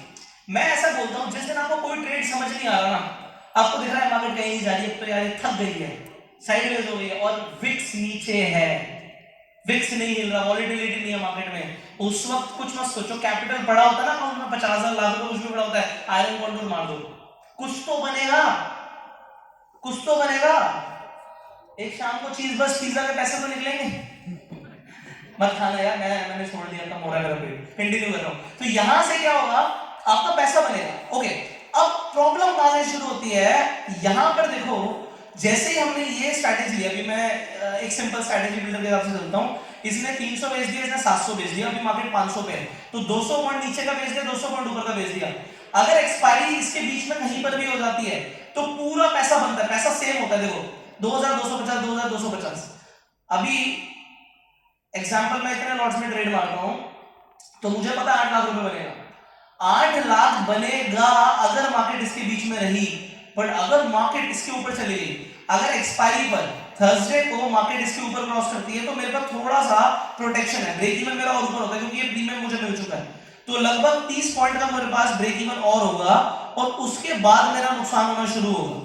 Speaker 1: मैं ऐसा बोलता हूं, जिस दिन आपको कोई ट्रेड समझ नहीं आ रहा ना, आपको दिख रहा है मार्केट कहीं जा रही है, तो यार ये थक गई है, साइडवेज हो गई है, और विक्स नीचे है, विक्स नहीं हिल रहा, वॉलेटिलिटी नहीं है मार्केट में, उस वक्त कुछ मत सोचो। कैपिटल बड़ा होता है ना अकाउंट में, 50,000 लाख रुपए कुछ भी बड़ा होता है, आयरन कॉन्डोर मार दो, कुछ तो बनेगा, कुछ तो बनेगा। एक शाम को चीज बस पिज्जा के पैसे तो निकलेंगे। मत खाना यार, मैंने छोड़ दिया था, मोरा मेरा पेट, कंटिन्यू कर रहा हूं। तो यहां से क्या होगा, आपका पैसा बनेगा। ओके, अब प्रॉब्लम कहां से शुरू होती है, यहां पर देखो, जैसे ही हमने ये स्ट्रैटेजी लिया, अभी मैं एक सिंपल स्ट्रैटेजी बिल्डर के हिसाब से चलता हूं, इसने 300 बेच दिया, इसने 700 बेच दिया, अभी मार्केट 500 पे है, तो 200 पॉइंट नीचे का बेच दिया, 200 पॉइंट ऊपर का बेच दिया। अगर एक्सपायरी इसके बीच में कहीं पर भी हो जाती है तो पूरा पैसा बनता है, पैसा सेम होता है। देखो 2,250, 2,250। अभी एग्जाम्पल मैं इतने लॉट्स में ट्रेड मारता हूं, तो मुझे पता है 8 लाख रुपए बनेगा। 8 लाख बनेगा अगर मार्केट इसके बीच में रही, बट अगर मार्केट इसके ऊपर चली गई, अगर एक्सपायरी पर थर्सडे को मार्केट इसके ऊपर क्रॉस करती है, तो मेरे पास थोड़ा सा प्रोटेक्शन है, ब्रेक इवन मेरा और ऊपर होता है, क्योंकि ये प्रीमियम मुझे मिल चुका है। तो लगभग 30 पॉइंट का मेरे पास ब्रेक इवन और होगा, और उसके बाद मेरा नुकसान होना शुरू होगा।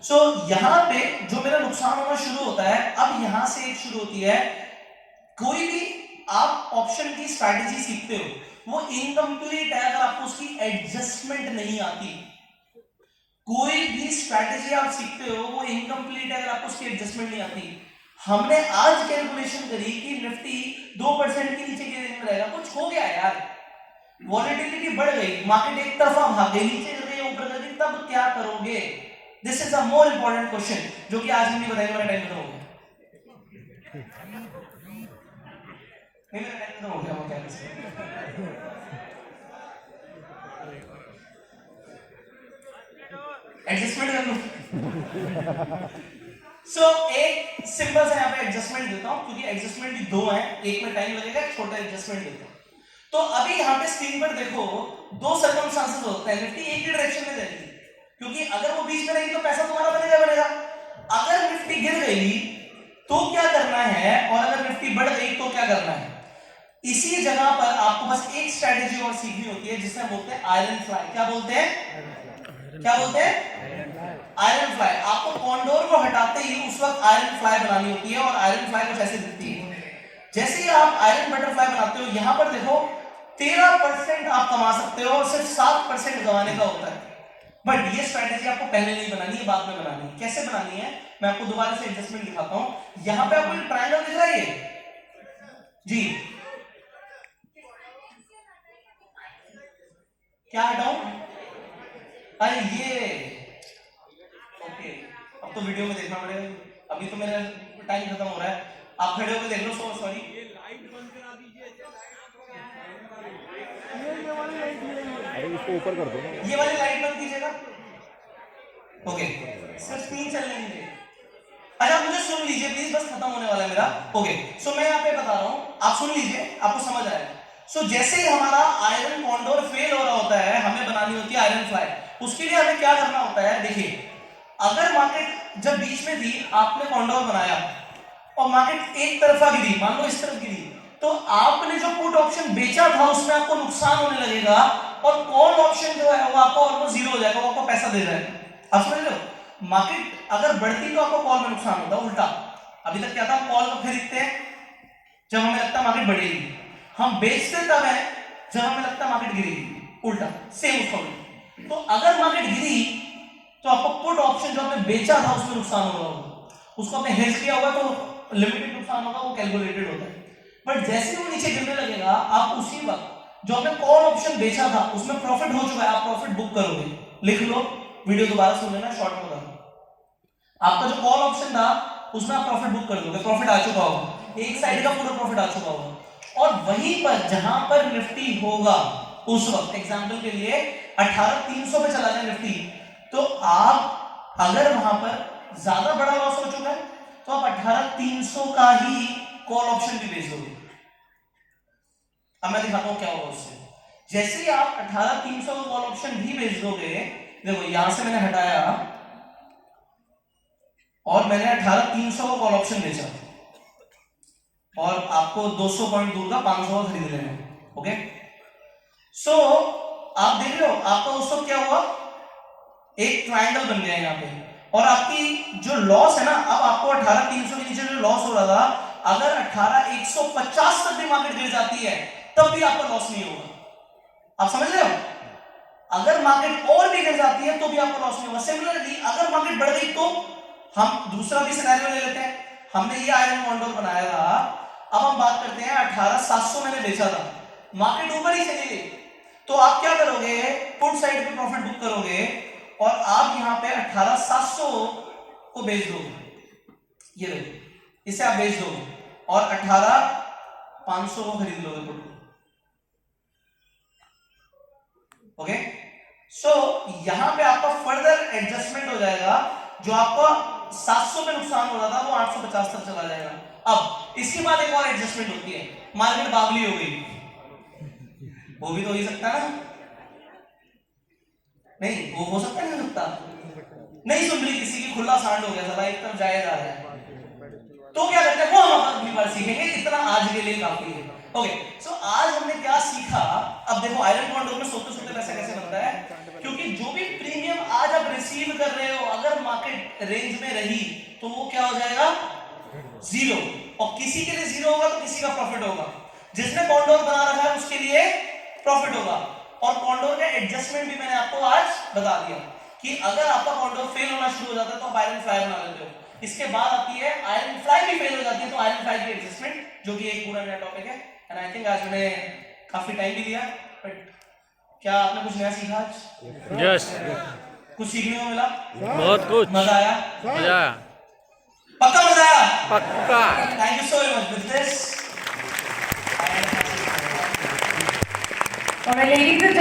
Speaker 1: सो यहां पे जो मेरा नुकसान होना शुरू होता है, अब यहां से एक शुरू होती है, कोई भी आप ऑप्शन की स्ट्रैटेजी सीखते हो, वो इनकम्प्लीट है अगर आपको उसकी एडजस्टमेंट नहीं आती। कोई भी स्ट्रैटेजी आप सीखते हो वो इनकम्प्लीट है अगर आपको उसकी एडजस्टमेंट नहीं आती। हमने आज कैलकुलेशन करी कि निफ्टी 2% के नीचे के रेंज में रहेगा, कुछ हो गया यार, वॉलेटिलिटी बढ़ गई, मार्केट एक तरफा भाग गई, नीचे कर गई, ऊपर कर गई, तब क्या करोगे? This is a more important question, जो कि आज हम नहीं बताएंगे, मेरा टाइम खत्म हो गया। मेरा टाइम खत्म हो गया, वो क्या एडजस्टमेंट कर लो। सो एक सिंपल सा यहाँ पे एडजस्टमेंट देता हूं, क्योंकि एडजस्टमेंट भी दो हैं, एक में टाइम लगेगा, एक छोटा एडजस्टमेंट देता हूं। तो अभी यहाँ पे स्क्रीन पर देखो, दो सर्कमस्टांसेस होते हैं, निफ्टी एक ही डायरेक्शन में जाएगी, क्योंकि अगर वो बीच में रहेगी तो पैसा तुम्हारा बनेगा, अगर निफ्टी गिर गई तो क्या करना है और अगर निफ्टी बढ़ गई तो क्या करना है। इसी जगह पर आपको बस एक स्ट्रेटेजी और सीखनी होती है जिसे बोलते हैं आयरन फ्लाई। क्या बोलते हैं, क्या बोलते हैं, आयरन फ्लाई। आपको कॉन्डोर को हटाते ही उस वक्त आयरन फ्लाई बनानी होती है और आयरन फ्लाई कुछ ऐसे दिखती है। जैसे ही आप आयरन बटरफ्लाई बनाते हो, यहां पर देखो 13% आप कमा सकते हो और सिर्फ 7% गंवाने का होता है। बट ये स्ट्रेटेजी आपको पहले नहीं बनानी है, बाद में बनानी है। कैसे बनानी है मैं आपको दोबारा से एडजस्टमेंट दिखाता हूं। यहां पे आपको ट्रायंगल दिख रहा है जी, क्या हटाऊं, अरे ये ओके, अब तो वीडियो में देखना पड़ेगा, अभी तो मेरा टाइम खत्म हो रहा है, आप खड़े होकर देख लो। सो सॉरी,
Speaker 7: अरे इसको ऊपर कर दो ना।
Speaker 1: ये वाली लाइट बंद कीजिएगा। ओके, सिर्फ 3 चलने दीजिए। अच्छा मुझे सुन लीजिए प्लीज, बस खत्म होने वाला है मेरा। ओके सो मैं यहाँ पे बता रहा हूँ, आप सुन लीजिए, आपको समझ आएगा। सो जैसे ही हमारा आयरन कॉन्डोर फेल हो रहा होता है, हमें बनानी होती है आयरन फ्लाई। उसके लिए हमें क्या करना होता है, देखिए अगर मार्केट जब बीच में थी, आपने कॉन्डोर बनाया और मार्केट एक तरफा गिरी, मान लो इस तरफ गिरी, तो आपने जो पुट ऑप्शन बेचा था उसमें आपको नुकसान होने लगेगा और कॉल ऑप्शन जो है वो आपको ऑलमोस्ट जीरो हो जाएगा, वो आपको पैसा दे जाएगा। आप समझ रहे हो, मार्केट अगर बढ़ती तो आपको कॉल में नुकसान होता है, उल्टा। अभी तक क्या था, कॉल को खरीदते हैं जब हमें लगता है मार्केट बढ़ेगी, हम बेचते तब है जब हमें लगता है मार्केट गिरेगी, उल्टा सेम उसका उल्टा। तो अगर मार्केट गिरी तो आपको पुट ऑप्शन जो आपने बेचा था उसमें नुकसान हो रहा होगा, उसको आपने हेज किया होगा तो लिमिटेड नुकसान होगा, वो कैलकुलेटेड होता है। बट जैसे वो नीचे गिरने लगेगा, आप उसी वक्त जो आपने कॉल ऑप्शन बेचा था उसमें प्रॉफिट हो चुका है, आप प्रॉफिट बुक करोगे। लिख लो, वीडियो दोबारा सुन लेना, शॉर्ट में बता। आपका जो कॉल ऑप्शन था उसमें आप प्रॉफिट बुक कर दोगे, प्रॉफिट आ चुका होगा, एक साइड का पूरा प्रॉफिट आ चुका होगा। और वहीं पर जहां पर निफ्टी होगा उस वक्त, एग्जांपल के लिए 18,300 पे चला जाए निफ्टी, तो आप अगर वहां पर ज्यादा बड़ा लॉस हो चुका है तो आप 18,300 का ही कॉल ऑप्शन भी बेच दोगे। अब मैं दिखाता हूं क्या होगा उससे। जैसे ही आप 18,300 का कॉल ऑप्शन भी बेच दोगे, देखो यहां से मैंने हटाया और मैंने 18,300 का कॉल ऑप्शन बेचा और आपको 200 पॉइंट दूर का 500 का खरीद लेना है। ओके सो आप देख रहे हो, आपका उस वक्त क्या हुआ, एक ट्रायंगल बन गया यहाँ पे, और आपकी जो लॉस है ना, अब आपको 18,300 के नीचे जो लॉस हो रहा था, अगर 18,150 तक भी मार्केट गिर जाती है तब भी आपका लॉस नहीं होगा। आप समझ रहे हो, अगर मार्केट और भी गिर जाती है तो भी आपको लॉस नहीं होगा। सिमिलरली अगर मार्केट बढ़ गई तो हम दूसरा भी सिनेरियो ले लेते हैं। हमने ये आयरन कॉन्डोर बनाया था, अब हम बात करते हैं 18,700 मैंने बेचा था, मार्केट ऊपर ही चली गई, तो आप क्या करोगे, पुट साइड पे प्रॉफिट बुक करोगे और आप यहां पे 18,700 को बेच दोगे। ये देखो, इसे आप बेच दोगे और 18,500 को खरीद लोगे पुट। ओके सो यहां पे आपका फर्दर एडजस्टमेंट हो जाएगा, जो आपका 700 पे नुकसान हो रहा था वो 850 तक चला जाएगा। अब इसके बाद एक और एडजस्टमेंट होती है, मार्केट बावली हो गई, वो भी तो हो ही सकता है ना, नहीं वो हो सकता है, नहीं सकता, नहीं सुन रही किसी की, खुला सांड हो गया, साला एक तरफ जाया जा रहा है, तो क्या करते हैं वो हम अगली बार सीखेंगे, इतना आज के लिए काफी है। ओके सो आज हमने क्या सीखा, अब देखो आयरन कॉन्डोर में सोते सोते पैसा कैसे बनता है, क्योंकि जो भी प्रीमियम आज आप रिसीव कर रहे हो अगर मार्केट रेंज में रही तो वो क्या हो जाएगा, जीरो, और किसी के लिए जीरो होगा तो किसी का प्रॉफिट होगा, जिसने कॉन्डोर बना रखा है उसके लिए प्रॉफिट होगा। और कॉन्डोर का एडजस्टमेंट भी मैंने आपको आज बता दिया कि अगर आपका कॉन्डोर फेल होना शुरू हो जाता है तो आप आयरन फ्लाई बना लेते हो, इसके बाद आती है आयरन फ्लाई भी फेल हो जाती है तो आयरन फ्लाई की एडजस्टमेंट, जो कि एक पूरा नया टॉपिक है। एंड आई थिंक आज मैंने काफी टाइम भी दिया, बट क्या आपने कुछ नया सीखा आज?
Speaker 7: यस,
Speaker 1: कुछ सीखने को मिला?
Speaker 7: बहुत कुछ
Speaker 1: मजा आया?
Speaker 7: मजा आया,
Speaker 1: पक्का मजा आया?
Speaker 7: पक्का।
Speaker 1: Thank you so much with this.
Speaker 4: और ladies and